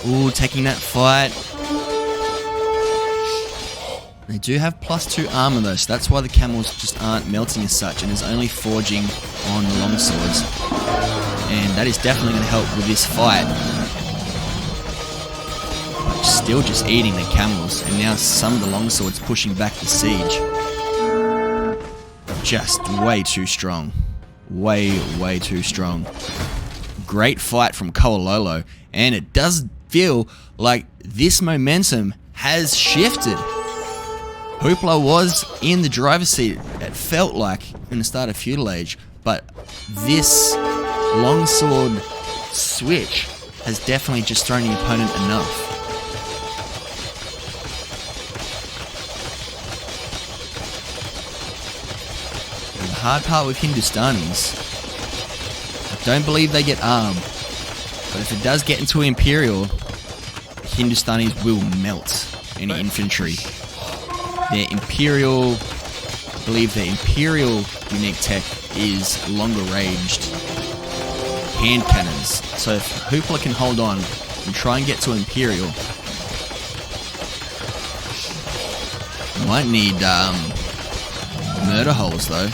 [SPEAKER 1] Ooh, taking that fight. They do have +2 armor though, so that's why the camels just aren't melting as such, and is only forging on the longswords. And that is definitely going to help with this fight. But still just eating the camels, and now some of the longswords pushing back the siege. Just way too strong. Way too strong. Great fight from KoaLollo, and it does feel like this momentum has shifted. Hooplah was in the driver's seat, it felt like, in the start of Feudal Age, but this longsword switch has definitely just thrown the opponent enough. And the hard part with Hindustanis, I don't believe they get armed, but if it does get into Imperial, Hindustanis will melt any infantry. Their Imperial, I believe their Imperial unique tech is longer ranged hand cannons. So if Hooplah can hold on and try and get to Imperial, might need murder holes though.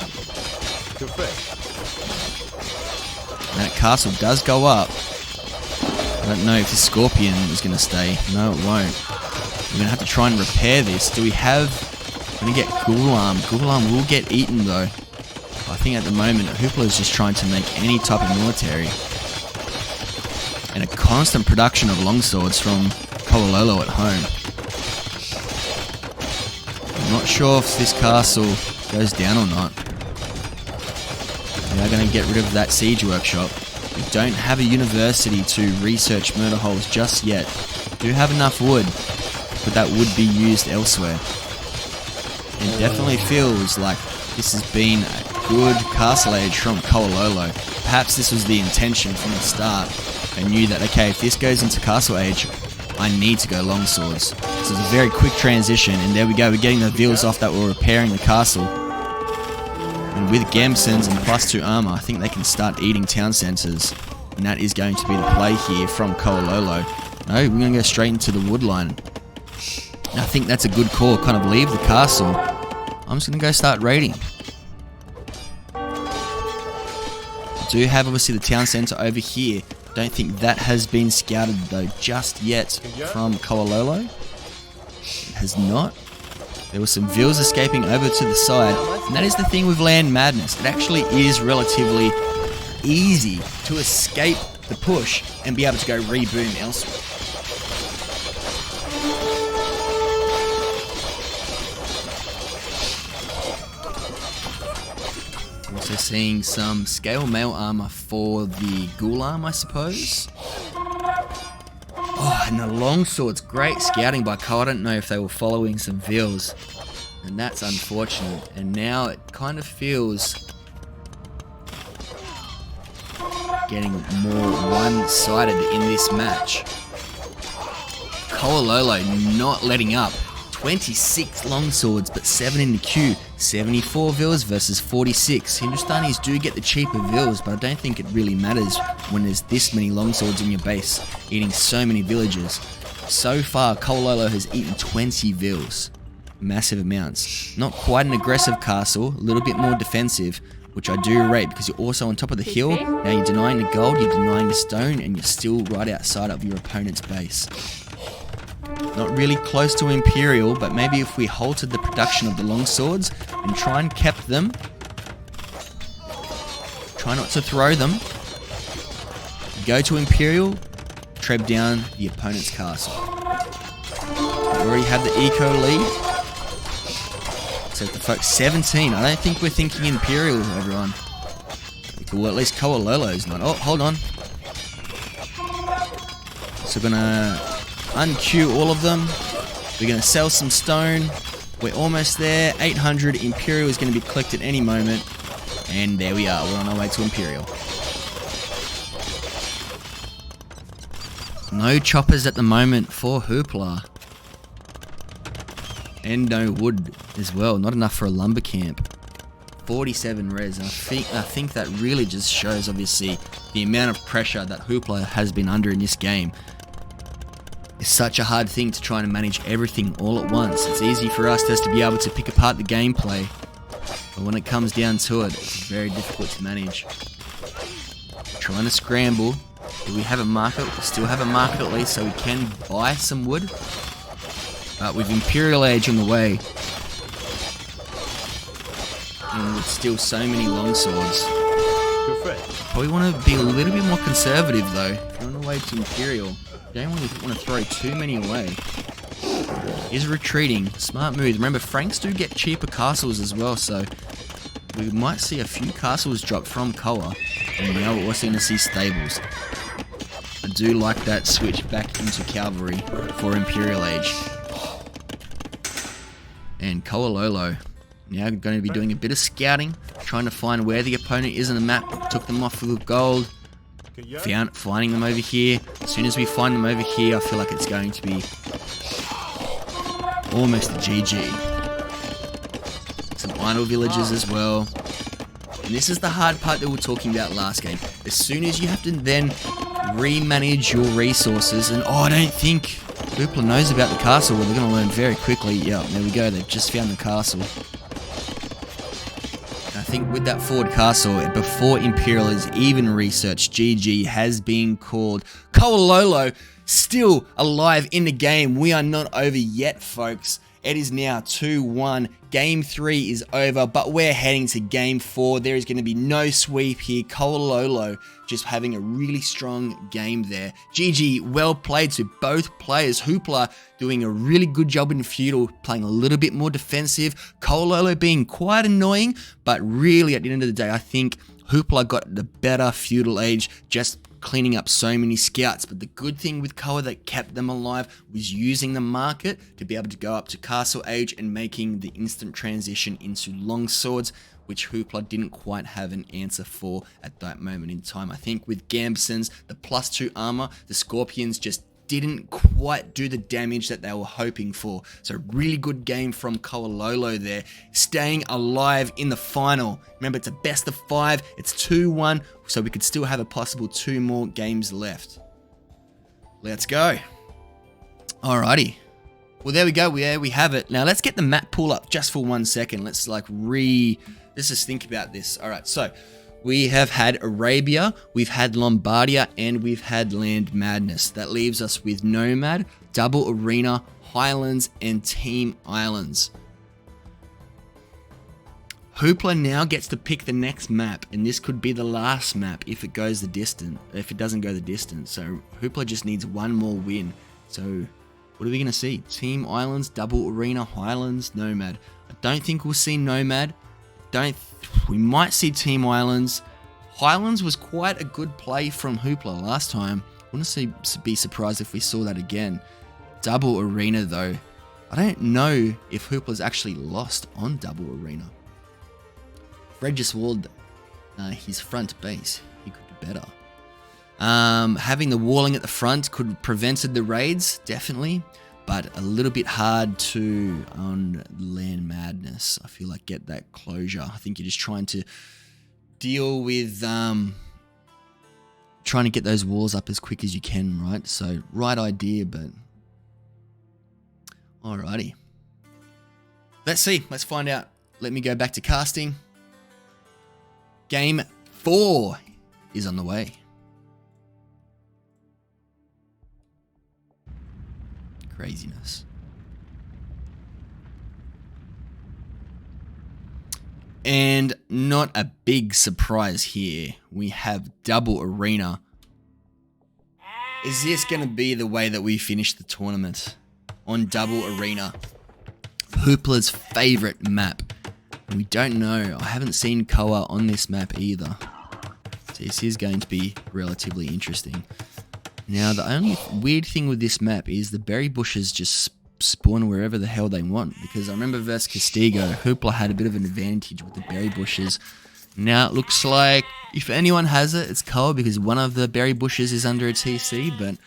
[SPEAKER 1] And that castle does go up. I don't know if the Scorpion is going to stay. No, it won't. We're going to have to try and repair this. Do we have... We're going to get Ghulam. Ghulam will get eaten though. I think at the moment Hooplah is just trying to make any type of military. And a constant production of longswords from KoaLollo at home. I'm not sure if this castle goes down or not. We are going to get rid of that siege workshop. We don't have a university to research murder holes just yet. We do have enough wood, but that would be used elsewhere. It definitely feels like this has been a good castle age from KoaLollo. Perhaps this was the intention from the start. They knew that, okay, if this goes into castle age, I need to go longswords. So it's a very quick transition, and there we go, we're getting the vills off that were repairing the castle. And with Gambesons and +2 armor, I think they can start eating town centers. And that is going to be the play here from KoaLollo. No, we're going to go straight into the wood line. And I think that's a good call, kind of leave the castle. I'm just going to go start raiding. Do have obviously the town centre over here. Don't think that has been scouted though just yet from KoaLollo. It has not. There were some vills escaping over to the side, and that is the thing with Land Madness. It actually is relatively easy to escape the push and be able to go reboom elsewhere. Also seeing some scale mail armor for the ghoul arm, I suppose. Oh, and the longsword's great scouting by Ko. I don't know if they were following some vills, and that's unfortunate. And now it kind of feels getting more one-sided in this match. KoaLollo not letting up. 26 longswords, but 7 in the queue. 74 vills versus 46. Hindustanis do get the cheaper vills, but I don't think it really matters when there's this many longswords in your base, eating so many villages. So far, KoaLollo has eaten 20 vills. Massive amounts. Not quite an aggressive castle, a little bit more defensive, which I do rate because you're also on top of the hill. Now you're denying the gold, you're denying the stone, and you're still right outside of your opponent's base. Not really close to Imperial, but maybe if we halted the production of the longswords and try and kept them. Try not to throw them. Go to Imperial, treb down the opponent's castle. We already have the eco lead. So the folks 17. I don't think we're thinking Imperial, everyone. Well, at least KoaLollo's not. Oh, hold on. So we're gonna unqueue all of them. We're gonna sell some stone. We're almost there. 800 Imperial is gonna be clicked at any moment. And there we are. We're on our way to Imperial. No choppers at the moment for Hooplah. And no wood as well. Not enough for a lumber camp. 47 res. And I think that really just shows, obviously, the amount of pressure that Hooplah has been under in this game. It's such a hard thing to try and manage everything all at once. It's easy for us just to be able to pick apart the gameplay. But when it comes down to it, it's very difficult to manage. Trying to scramble. Do we have a market? We still have a market at least, so we can buy some wood. But with Imperial Age on the way, and with still so many longswords, probably want to be a little bit more conservative though. If you're on the way to Imperial, you don't want to throw too many away. He's retreating. Smart move. Remember, Franks do get cheaper castles as well, so we might see a few castles drop from Koa, and now we're also going to see stables. I do like that switch back into cavalry for Imperial Age. And KoaLollo now going to be doing a bit of scouting, trying to find where the opponent is on the map. Took them off with gold. Finding them over here. As soon as we find them over here, I feel like it's going to be almost a GG. Some idle villages as well. And this is the hard part that we were talking about last game. As soon as you have to then remanage your resources, and I don't think Hooplah knows about the castle. Well, they're going to learn very quickly. Yeah, there we go. They've just found the castle. I think with that forward castle, before Imperial is even researched, GG has been called. KoaLollo still alive in the game. We are not over yet, folks. It is now 2-1. Game 3 is over, but we're heading to Game 4. There is going to be no sweep here. KoaLollo just having a really strong game there. GG, well played to both players. Hooplah doing a really good job in Feudal, playing a little bit more defensive. KoaLollo being quite annoying, but really at the end of the day, I think Hooplah got the better Feudal Age, just cleaning up so many scouts. But the good thing with Koa that kept them alive was using the market to be able to go up to Castle Age and making the instant transition into longswords, which Hooplah didn't quite have an answer for at that moment in time. I think with Gambson's, the +2 armor, the Scorpions just didn't quite do the damage that they were hoping for. So really good game from KoaLollo there, staying alive in the final. Remember, it's a best of 5, it's 2-1, so we could still have a possible 2 more games left. Let's go. Alrighty. Well, there we go. There we have it. Now let's get the map pool up just for 1 second. Let's just think about this. Alright, so We have had Arabia, we've had Lombardia, and we've had Land Madness. That leaves us with Nomad, Double Arena, Highlands, and Team Islands. Hooplah now gets to pick the next map, and this could be the last map if it goes the distance. If it doesn't go the distance, so Hooplah just needs one more win. So what are we gonna see? Team Islands, Double Arena, Highlands, Nomad. I don't think we'll see Nomad. We might see Team Islands. Highlands was quite a good play from Hooplah last time. Wouldn't be surprised if we saw that again. Double Arena though. I don't know if Hooplah's actually lost on Double Arena. Fred just walled his front base. He could do better. Having the walling at the front could have prevented the raids, definitely. But a little bit hard to on Land Madness. I feel like get that closure. I think you're just trying to deal with trying to get those walls up as quick as you can, right? So right idea, but alrighty. Let's see. Let's find out. Let me go back to casting. Game 4 is on the way. Craziness. And not a big surprise here. We have Double Arena. Is this going to be the way that we finish the tournament? On Double Arena. Hooplah's favorite map. We don't know. I haven't seen Koa on this map either. So this is going to be relatively interesting. Now, the only weird thing with this map is the berry bushes just spawn wherever the hell they want. Because I remember versus Castigo, Hooplah had a bit of an advantage with the berry bushes. Now it looks like if anyone has it, it's Koa because one of the berry bushes is under a TC. But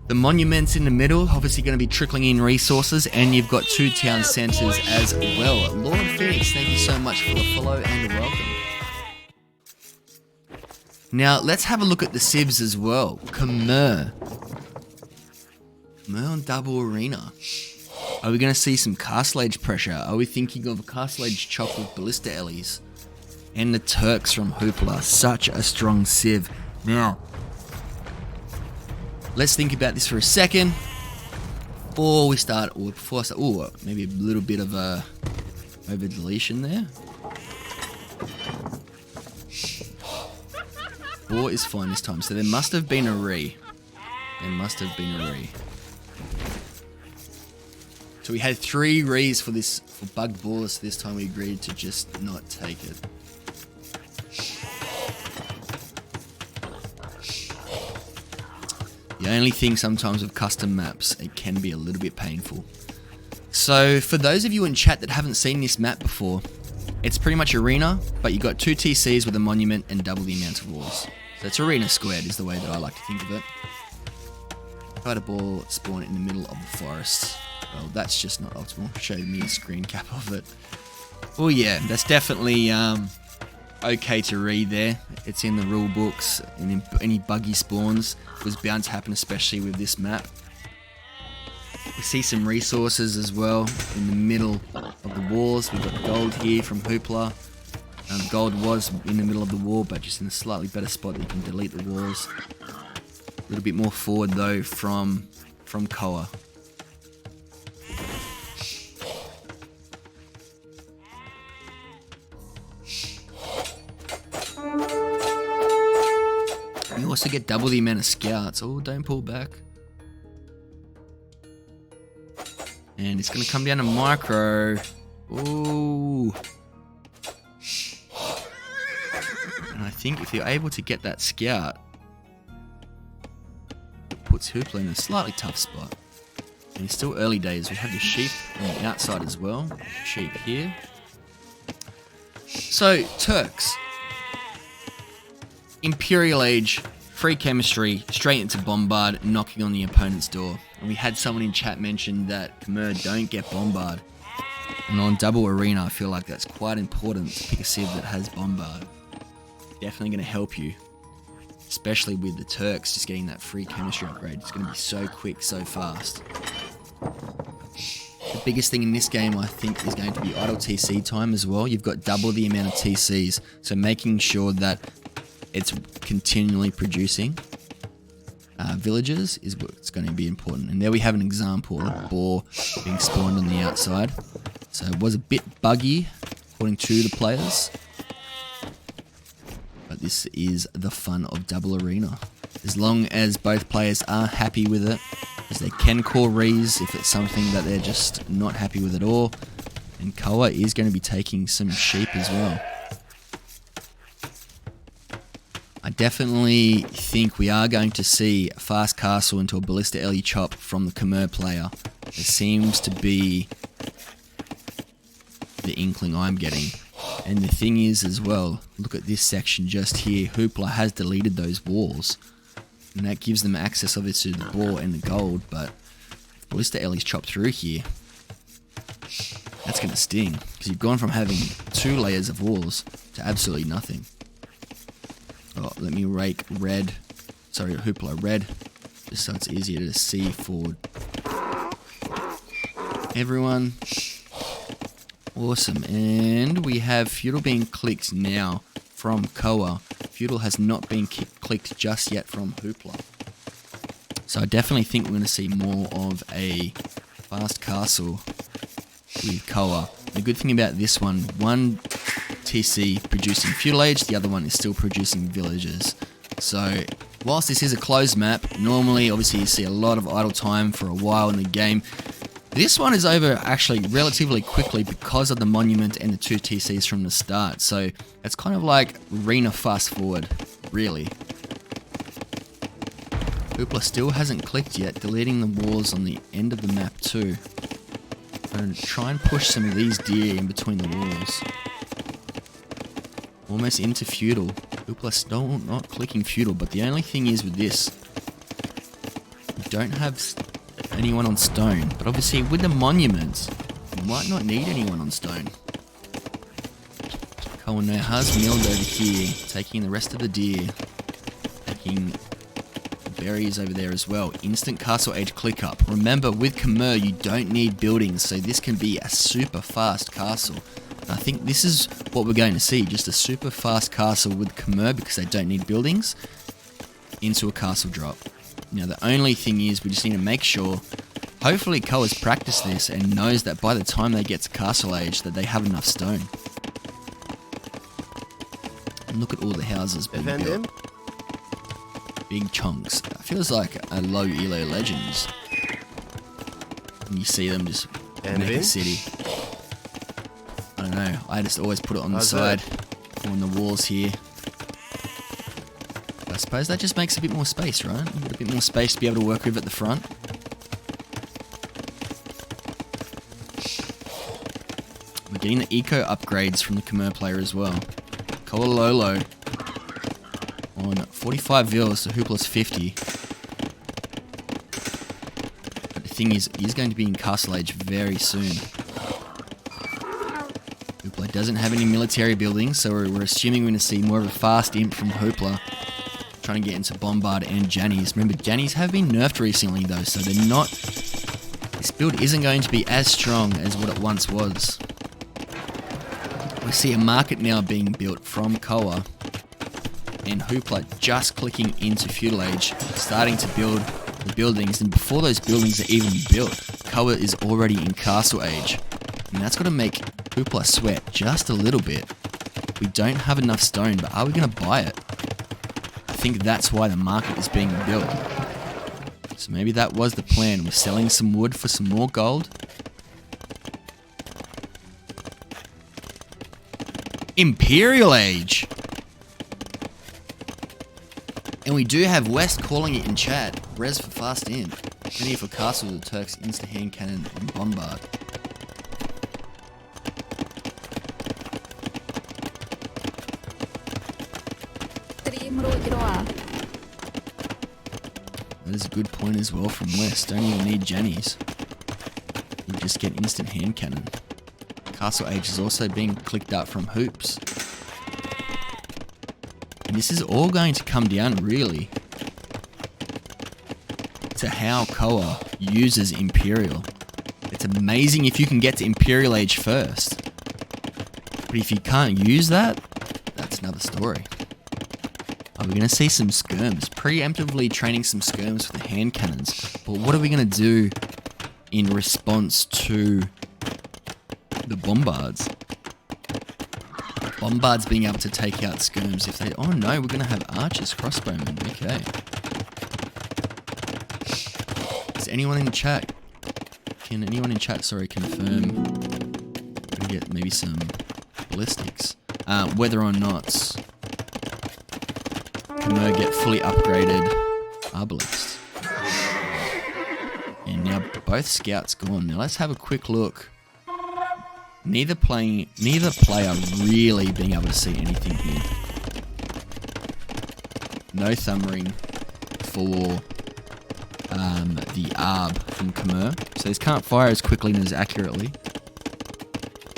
[SPEAKER 1] the monuments in the middle, obviously going to be trickling in resources. And you've got 2 town centers as well. Lord Phoenix, thank you so much for the follow and welcome. Now, let's have a look at the civs as well. Khmer on Double Arena. Are we going to see some Castle Age pressure? Are we thinking of a Castle Age chop with Ballista Ellies? And the Turks from Hooplah. Such a strong civ. Now, let's think about this for a second. Before I start, maybe a little bit of a over deletion there. 4 is fine this time. So there must have been a re. So we had 3 re's for bugged ballers. This time we agreed to just not take it. The only thing sometimes with custom maps, it can be a little bit painful. So for those of you in chat that haven't seen this map before, it's pretty much arena, but you got 2 TCs with a monument and double the amount of walls. So it's arena squared is the way that I like to think of it. Fight a ball spawn in the middle of the forest. Well, that's just not optimal. Showed me a screen cap of it. Oh yeah, that's definitely okay to read there. It's in the rule books, and any buggy spawns was bound to happen, especially with this map. We see some resources as well in the middle of the walls. We've got gold here from Hooplah. Gold was in the middle of the wall, but just in a slightly better spot that you can delete the walls. A little bit more forward though from Koa. You also get double the amount of scouts. Oh, don't pull back. And it's going to come down to micro. Ooh. And I think if you're able to get that scout, it puts Hooplah in a slightly tough spot. And it's still early days. We have the sheep on the outside as well. Sheep here. So, Turks. Imperial Age, free chemistry, straight into bombard, knocking on the opponent's door. And we had someone in chat mention that Khmer don't get bombard. And on Double Arena, I feel like that's quite important to pick a civ that has bombard. Definitely going to help you. Especially with the Turks just getting that free chemistry upgrade. It's going to be so quick, so fast. The biggest thing in this game, I think, is going to be idle TC time as well. You've got double the amount of TCs, so making sure that it's continually producing villages is what's going to be important. And there we have an example of boar being spawned on the outside. So it was a bit buggy, according to the players. But this is the fun of double arena. As long as both players are happy with it, as they can call rees if it's something that they're just not happy with at all. And Koa is going to be taking some sheep as well. I definitely think we are going to see a fast castle into a ballista Ellie chop from the Khmer player. It seems to be the inkling I'm getting. And the thing is as well, look at this section just here. Hooplah has deleted those walls. And that gives them access obviously to the boar and the gold, but if ballista Ellie's chopped through here, that's going to sting. Because you've gone from having 2 layers of walls to absolutely nothing. Oh, let me rake red. Sorry, Hooplah red. Just so it's easier to see for everyone. Awesome. And we have Feudal being clicked now from Koa. Feudal has not been clicked just yet from Hooplah. So I definitely think we're going to see more of a fast castle with Koa. The good thing about this one TC producing feudal age, the other one is still producing villages. So whilst this is a closed map, normally obviously you see a lot of idle time for a while in the game. This one is over actually relatively quickly because of the monument and the 2 TCs from the start. So it's kind of like arena fast forward, really. Hooplah still hasn't clicked yet, deleting the walls on the end of the map too. And try and push some of these deer in between the walls. Almost into feudal. Hooplah still not clicking feudal, but the only thing is with this, you don't have anyone on stone. But obviously with the monuments, you might not need anyone on stone. Koa now has milled over here, taking the rest of the deer, taking the berries over there as well. Instant castle age click up. Remember, with Khmer, you don't need buildings, so this can be a super fast castle. I think this is what we're going to see, just a super fast castle with Khmer because they don't need buildings into a castle drop. Now the only thing is we just need to make sure, hopefully Koa's practiced this and knows that by the time they get to castle age that they have enough stone. And look at all the houses being built. Big chunks. It feels like a low Elo Legends. And you see them just make a city. I don't know, I just always put it on the side, on the walls here. I suppose that just makes a bit more space, right? You've got a bit more space to be able to work with at the front. We're getting the eco upgrades from the Khmer player as well. KoaLollo on 45 vils, so Hooplah's 50. But the thing is, he's going to be in Castle Age very soon. Hooplah doesn't have any military buildings, so we're assuming we're going to see more of a fast imp from Hooplah. Trying to get into Bombard and Jannies. Remember, Jannies have been nerfed recently though, so they're not... This build isn't going to be as strong as what it once was. We see a market now being built from Koa, and Hooplah just clicking into Feudal Age, starting to build the buildings, and before those buildings are even built, Koa is already in Castle Age. And that's got to make Hooplah sweat just a little bit. We don't have enough stone, but are we going to buy it? I think that's why the market is being built. So maybe that was the plan. We're selling some wood for some more gold. Imperial Age! And we do have West calling it in chat. Res for fast in. Ready for castle with the Turks, insta hand cannon and bombard. That is a good point as well from West. Don't even need Jannies. You just get instant hand cannon. Castle Age is also being clicked up from Hoops. And this is all going to come down really to how Koa uses Imperial. It's amazing if you can get to Imperial Age first. But if you can't use that, that's another story. We're going to see some skirms. Preemptively training some skirms with the hand cannons. But what are we going to do in response to the bombards? Bombards being able to take out skirms if they... Oh no, we're going to have archers, crossbowmen. Okay. Is anyone in chat... Can anyone in chat, sorry, confirm? We're going to get maybe some ballistics. Whether or not Khmer get fully upgraded arbalists. And now both scouts gone. Now let's have a quick look. Neither player really being able to see anything here. No thumbering for the Arb from Khmer. So these can't fire as quickly and as accurately.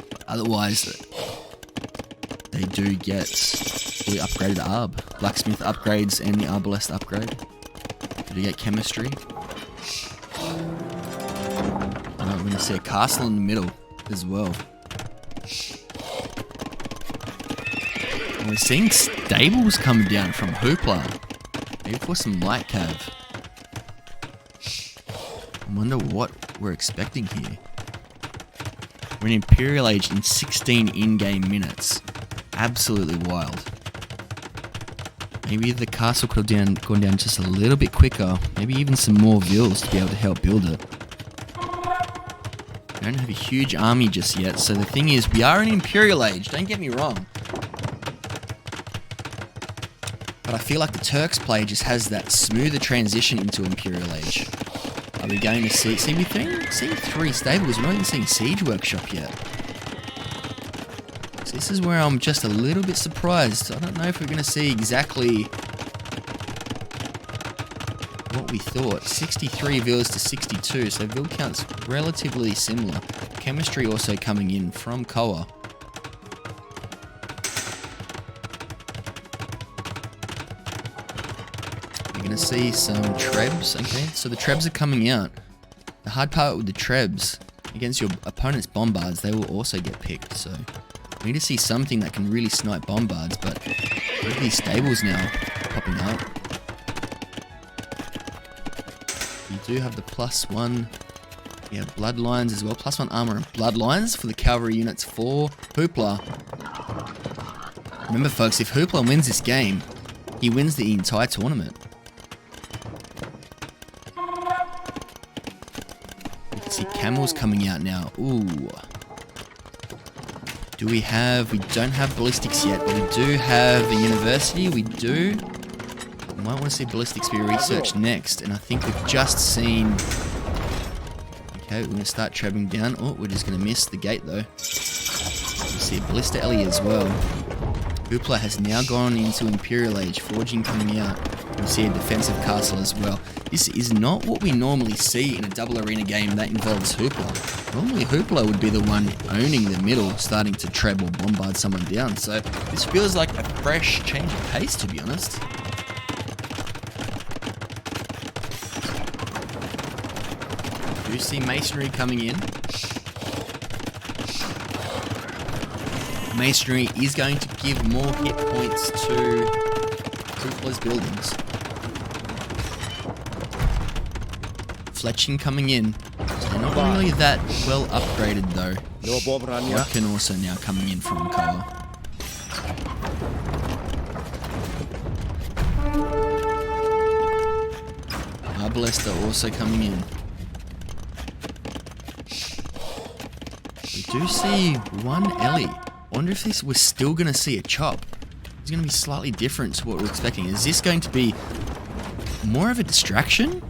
[SPEAKER 1] But otherwise, they do get fully upgraded Arb. Blacksmith upgrades and the Arbalest upgrade. Do they get chemistry? We're going to see a castle in the middle as well. And we're seeing stables come down from Hooplah. Maybe for some light cav. I wonder what we're expecting here. We're in Imperial Age in 16 in-game minutes. Absolutely wild. Maybe the castle could have gone down just a little bit quicker. Maybe even some more vills to be able to help build it. We don't have a huge army just yet, so the thing is, we are in Imperial Age, don't get me wrong. But I feel like the Turks play just has that smoother transition into Imperial Age. Are we going to see we're seeing 3 stables, we're not even seeing Siege Workshop yet. So this is where I'm just a little bit surprised. I don't know if we're going to see exactly what we thought. 63 vills to 62, so vill count's relatively similar. Chemistry also coming in from Koa. You're going to see some trebs, okay? So the trebs are coming out. The hard part with the trebs, against your opponent's bombards, they will also get picked, so... We need to see something that can really snipe bombards, but look at these stables now popping up. You do have the +1. You have bloodlines as well. +1 armor and bloodlines for the cavalry units for Hooplah. Remember folks, if Hooplah wins this game, he wins the entire tournament. You can see camels coming out now. Ooh. Do we don't have ballistics yet, but we do have a university, we do. We might want to see ballistics be researched next, and I think we've just seen... Okay, we're going to start traveling down. Oh, we're just going to miss the gate though. We see a ballista alley as well. Hooplah has now gone into Imperial Age, forging coming out. We see a defensive castle as well. This is not what we normally see in a double arena game that involves Hooplah. Normally Hooplah would be the one owning the middle, starting to treb or bombard someone down. So this feels like a fresh change of pace, to be honest. You see masonry coming in. Masonry is going to give more hit points to Hooplah's buildings. Fletching coming in. They're not really that well upgraded though. Can also now coming in from Koa. Arbalest are also coming in. We do see one Ellie. I wonder if we're still going to see a chop. It's going to be slightly different to what we're expecting. Is this going to be more of a distraction?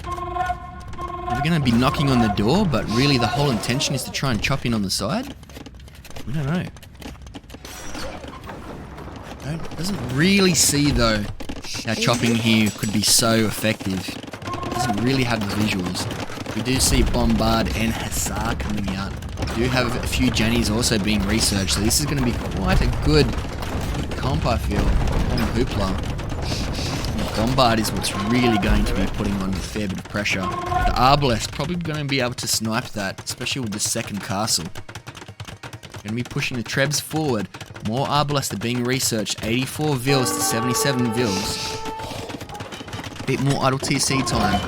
[SPEAKER 1] We're going to be knocking on the door, but really the whole intention is to try and chop in on the side? We don't know. Doesn't really see though how chopping here could be so effective. Doesn't really have the visuals. We do see Bombard and Hussar coming out. We do have a few Jennies also being researched, so this is going to be quite a good comp, I feel, on Hooplah. Bombard is what's really going to be putting on a fair bit of pressure. The Arbalest probably going to be able to snipe that, especially with the second castle. Going to be pushing the Trebs forward. More Arbalest are being researched. 84 Vils to 77 Vils. Bit more idle TC time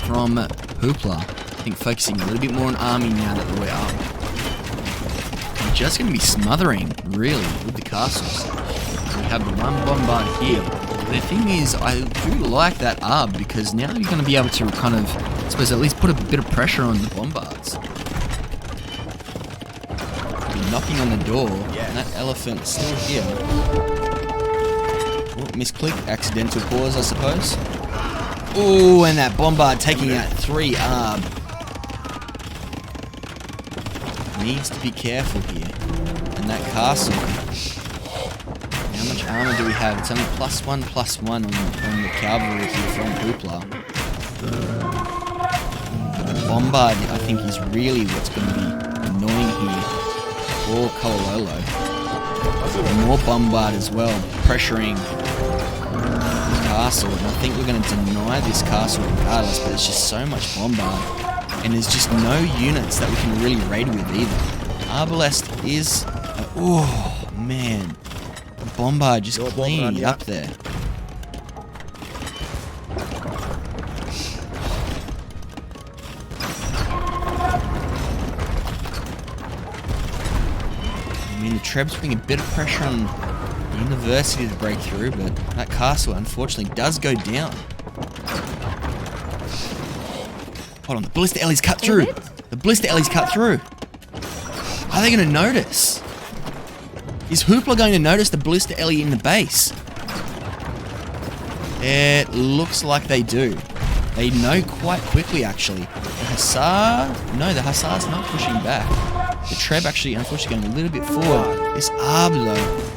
[SPEAKER 1] from Hooplah. I think focusing a little bit more on army now that we're up. I'm just going to be smothering, really, with the castles. We have the one bombard here. The thing is, I do like that Arb because now you're going to be able to kind of, I suppose, at least put a bit of pressure on the bombards. Be knocking on the door, and that elephant is still here. Oh, misclick, accidental pause, I suppose. Oh, and that bombard taking out 3 Arb. Needs to be careful here. And that castle. How much armor do we have? It's only +1/+1 on the cavalry here from Hooplah. Bombard, I think, is really what's going to be annoying here for KoaLollo. More bombard as well, pressuring the castle. And I think we're going to deny this castle regardless, but there's just so much bombard. And there's just no units that we can really raid with either. Arbalest is... oh, man. Bombard just cleaned up there. I mean, the Trebs putting a bit of pressure on the University to break through, but that castle, unfortunately, does go down. Hold on, the Ballista Ellie's cut through. The Ballista Ellie's cut through. Are they going to notice? Is Hooplah going to notice the Ballista Ellie in the base? It looks like they do. They know quite quickly, actually. The Hussar... no, the Hussar's not pushing back. The Treb actually, unfortunately, going a little bit forward. This Arb, though.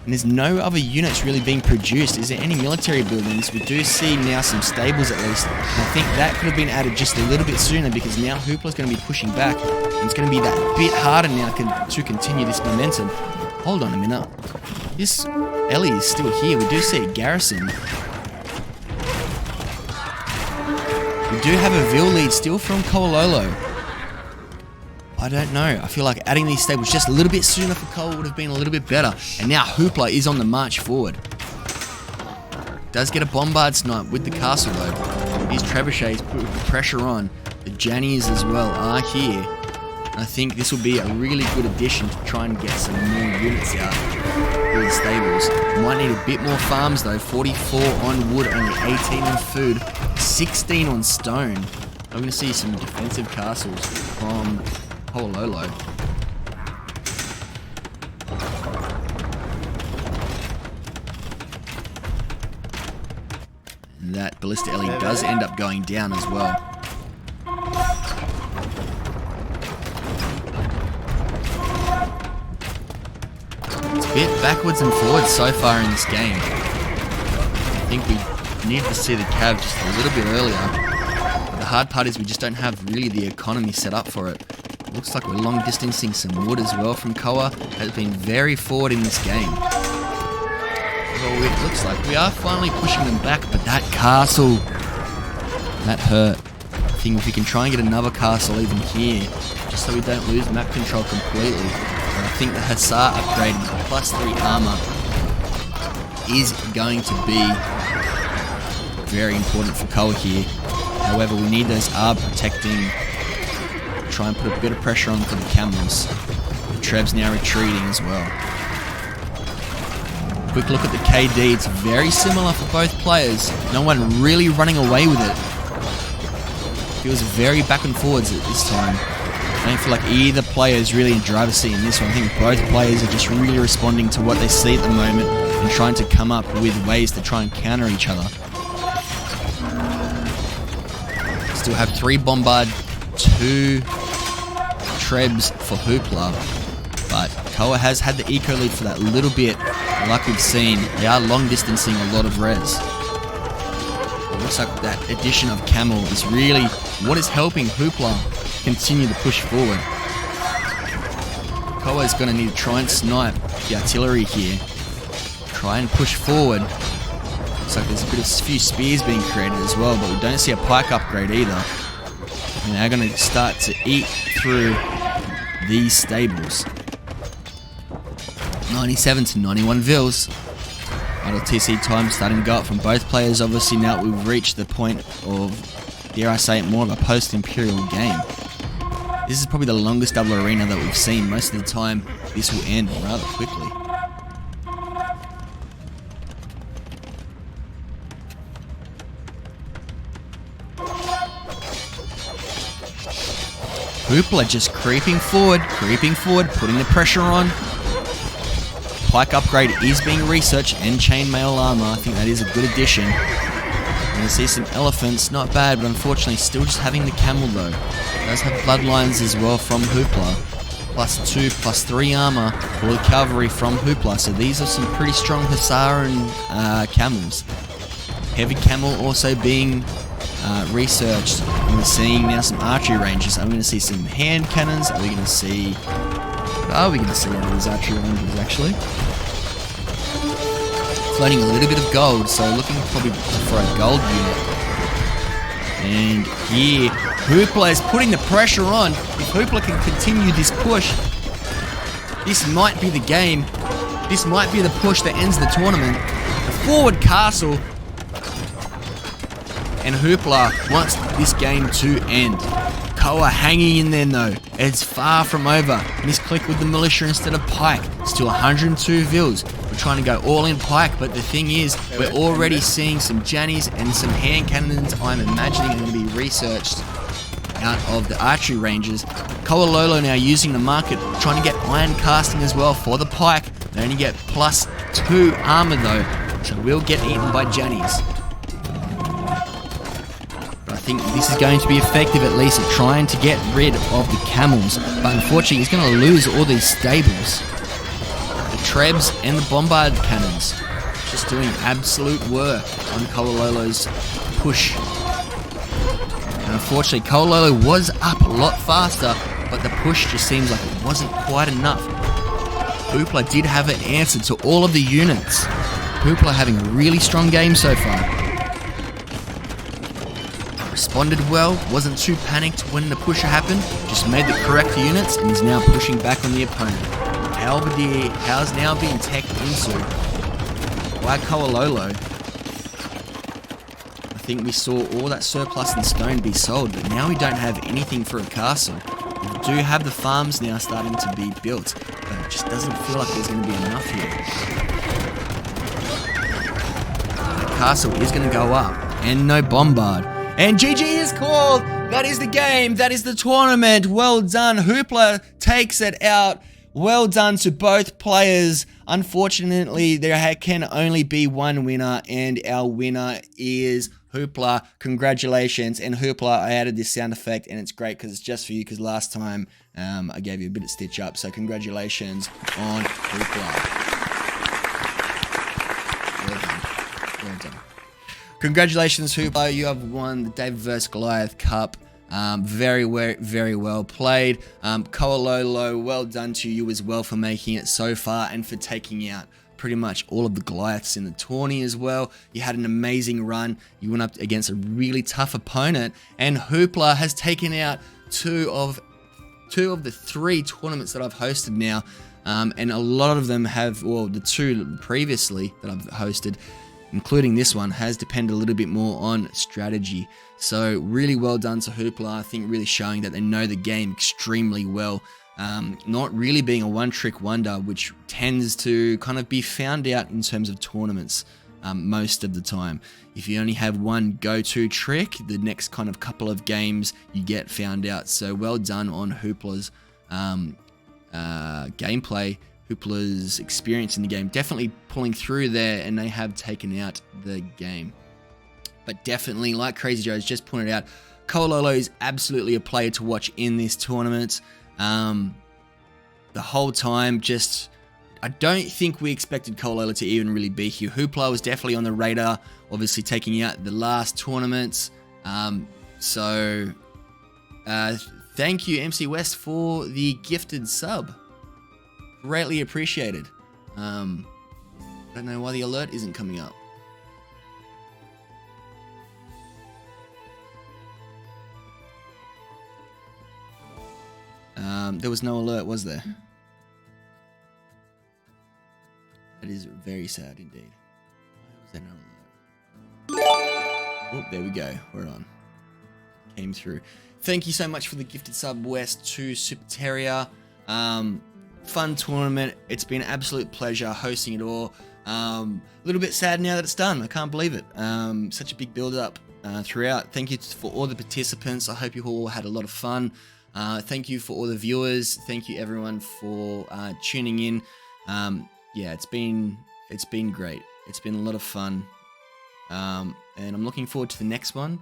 [SPEAKER 1] And there's no other units really being produced. Is there any military buildings? We do see now some stables at least. And I think that could have been added just a little bit sooner because now Hooplah's going to be pushing back. And it's going to be that bit harder now to continue this momentum. Hold on a minute. This Ellie is still here. We do see a garrison. We do have a Vil lead still from KoaLollo. I don't know. I feel like adding these stables just a little bit sooner for Koa would have been a little bit better. And now Hooplah is on the march forward. Does get a bombard snipe with the castle though. These trebuchets put the pressure on. The Jannies as well are here. And I think this will be a really good addition to try and get some more units out for the stables. Might need a bit more farms though. 44 on wood, only 18 on food, 16 on stone. I'm going to see some defensive castles from KoaLollo. And that Ballista Ellie does end up going down as well. It's a bit backwards and forwards so far in this game. I think we need to see the Cav just a little bit earlier. The hard part is we just don't have really the economy set up for it. Looks like we're long distancing some wood as well from Koa. Has been very forward in this game. Well, it looks like we are finally pushing them back, but that castle, that hurt. I think if we can try and get another castle even here, just so we don't lose map control completely. And I think the Hussar upgrade with +3 armor is going to be very important for Koa here. However, we need those Arb protecting. Try and put a bit of pressure on for the camels. The Treb's now retreating as well. Quick look at the KD. It's very similar for both players. No one really running away with it. Feels very back and forwards at this time. I don't feel like either player is really in driver's seat in this one. I think both players are just really responding to what they see at the moment and trying to come up with ways to try and counter each other. Still have 3 bombard, 2 Trebs for Hooplah, but Koa has had the eco lead for that little bit. Like we've seen, they are long distancing a lot of res. It looks like that addition of Camel is really what is helping Hooplah continue to push forward. Koa is going to need to try and snipe the artillery here. try and push forward. Looks like there's a few spears being created as well, but we don't see a pike upgrade either. And they're going to start to eat through these stables. 97 to 91 Vils. Idle TC time starting to go up from both players. Obviously now we've reached the point of, dare I say it, more of a post-Imperial game. This is probably the longest double arena that we've seen. Most of the time this will end rather quickly. Hooplah just creeping forward, putting the pressure on. Pike upgrade is being researched and chainmail armor. I think that is a good addition. We're going to see some elephants, not bad, but unfortunately still just having the camel though. It does have bloodlines as well from Hooplah. +2, +3 armor for the cavalry from Hooplah. So these are some pretty strong hussar and camels. Heavy camel also being researched. We're seeing now some archery ranges. Are we going to see some hand cannons? Are we going to see one of these archery ranges actually? Floating a little bit of gold, so looking probably for a gold unit. And here, Hooplah is putting the pressure on. If Hooplah can continue this push, this might be the game. This might be the push that ends the tournament. The forward castle. And Hooplah wants this game to end. Koa hanging in there though. It's far from over. Misclick with the militia instead of pike. Still 102 Vils. We're trying to go all in pike, but the thing is, we're already seeing some Jannies and some hand cannons. I'm imagining are going to be researched out of the archery ranges. KoaLollo now using the market, trying to get iron casting as well for the pike. They only get +2 armor though, so we'll get eaten by Jannies. I think this is going to be effective at least at trying to get rid of the camels, but unfortunately he's going to lose all these stables. The trebs and the bombard cannons just doing absolute work on KoaLollo's push. And unfortunately KoaLollo was up a lot faster, but the push just seems like it wasn't quite enough. Hooplah did have an answer to all of the units. Hooplah having a really strong game so far. Responded well, wasn't too panicked when the pusher happened, just made the correct units and is now pushing back on the opponent. Halberdier has now been teched into by KoaLollo. I think we saw all that surplus and stone be sold, but now we don't have anything for a castle. We do have the farms now starting to be built, but it just doesn't feel like there's going to be enough here. The castle is going to go up, and no bombard. And GG is called. That is the game. That is the tournament. Well done. Hooplah takes it out. Well done to both players. Unfortunately, there can only be one winner, and our winner is Hooplah. Congratulations. And Hooplah, I added this sound effect, and it's great because it's just for you, because last time I gave you a bit of stitch up. So congratulations on Hooplah. Well done. Well done. Congratulations, Hooplah. You have won the David vs. Goliath Cup. Very well played. KoaLollo, well done to you as well for making it so far and for taking out pretty much all of the Goliaths in the tourney as well. You had an amazing run. You went up against a really tough opponent, and Hooplah has taken out two of the 3 tournaments that I've hosted now, and a lot of them have, well, the 2 previously that I've hosted, including this one, has depended a little bit more on strategy. So really well done to Hooplah. I think really showing that they know the game extremely well. Not really being a one-trick wonder, which tends to kind of be found out in terms of tournaments most of the time. If you only have one go-to trick, the next kind of couple of games you get found out. So well done on Hooplah's gameplay. Hooplah's experience in the game, definitely pulling through there, and they have taken out the game. But definitely, like Crazy Joe's just pointed out, KoaLollo is absolutely a player to watch in this tournament. The whole time, I don't think we expected KoaLollo to even really be here. Hooplah was definitely on the radar, obviously taking out the last tournaments. Thank you, MC West, for the gifted sub. Greatly appreciated. Don't know why the alert isn't coming up. There was no alert, was there? That is very sad indeed. Why was there no alert? Oh, there we go. We're on. Came through. Thank you so much for the gifted sub, West to Super Terrier. Fun tournament. It's been an absolute pleasure hosting it all. A little bit sad now that it's done. I can't believe it. Such a big build up throughout. Thank you for all the participants. I hope you all had a lot of fun. Thank you for all the viewers. Thank you everyone for tuning in. Yeah, it's been great. It's been a lot of fun. And I'm looking forward to the next one.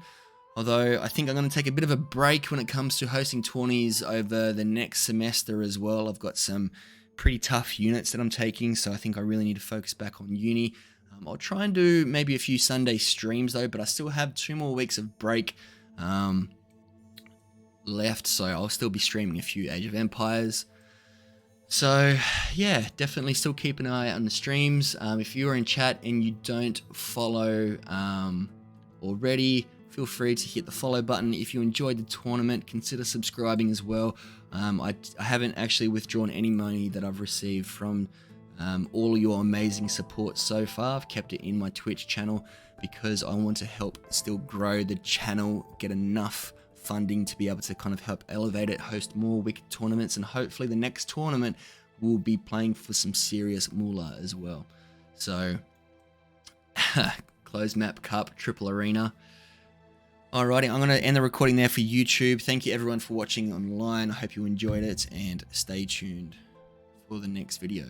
[SPEAKER 1] Although I think I'm going to take a bit of a break when it comes to hosting tourneys over the next semester as well. I've got some pretty tough units that I'm taking, so I think I really need to focus back on uni. I'll try and do maybe a few Sunday streams though, but I still have 2 more weeks of break left, so I'll still be streaming a few Age of Empires. So yeah, definitely still keep an eye on the streams. If you're in chat and you don't follow already, feel free to hit the follow button. If you enjoyed the tournament, consider subscribing as well. I haven't actually withdrawn any money that I've received from all your amazing support so far. I've kept it in my Twitch channel because I want to help still grow the channel, get enough funding to be able to kind of help elevate it, host more wicked tournaments, and hopefully the next tournament will be playing for some serious moolah as well. So, closed map cup, triple arena. Alrighty, I'm going to end the recording there for YouTube. Thank you everyone for watching online. I hope you enjoyed it, and stay tuned for the next video.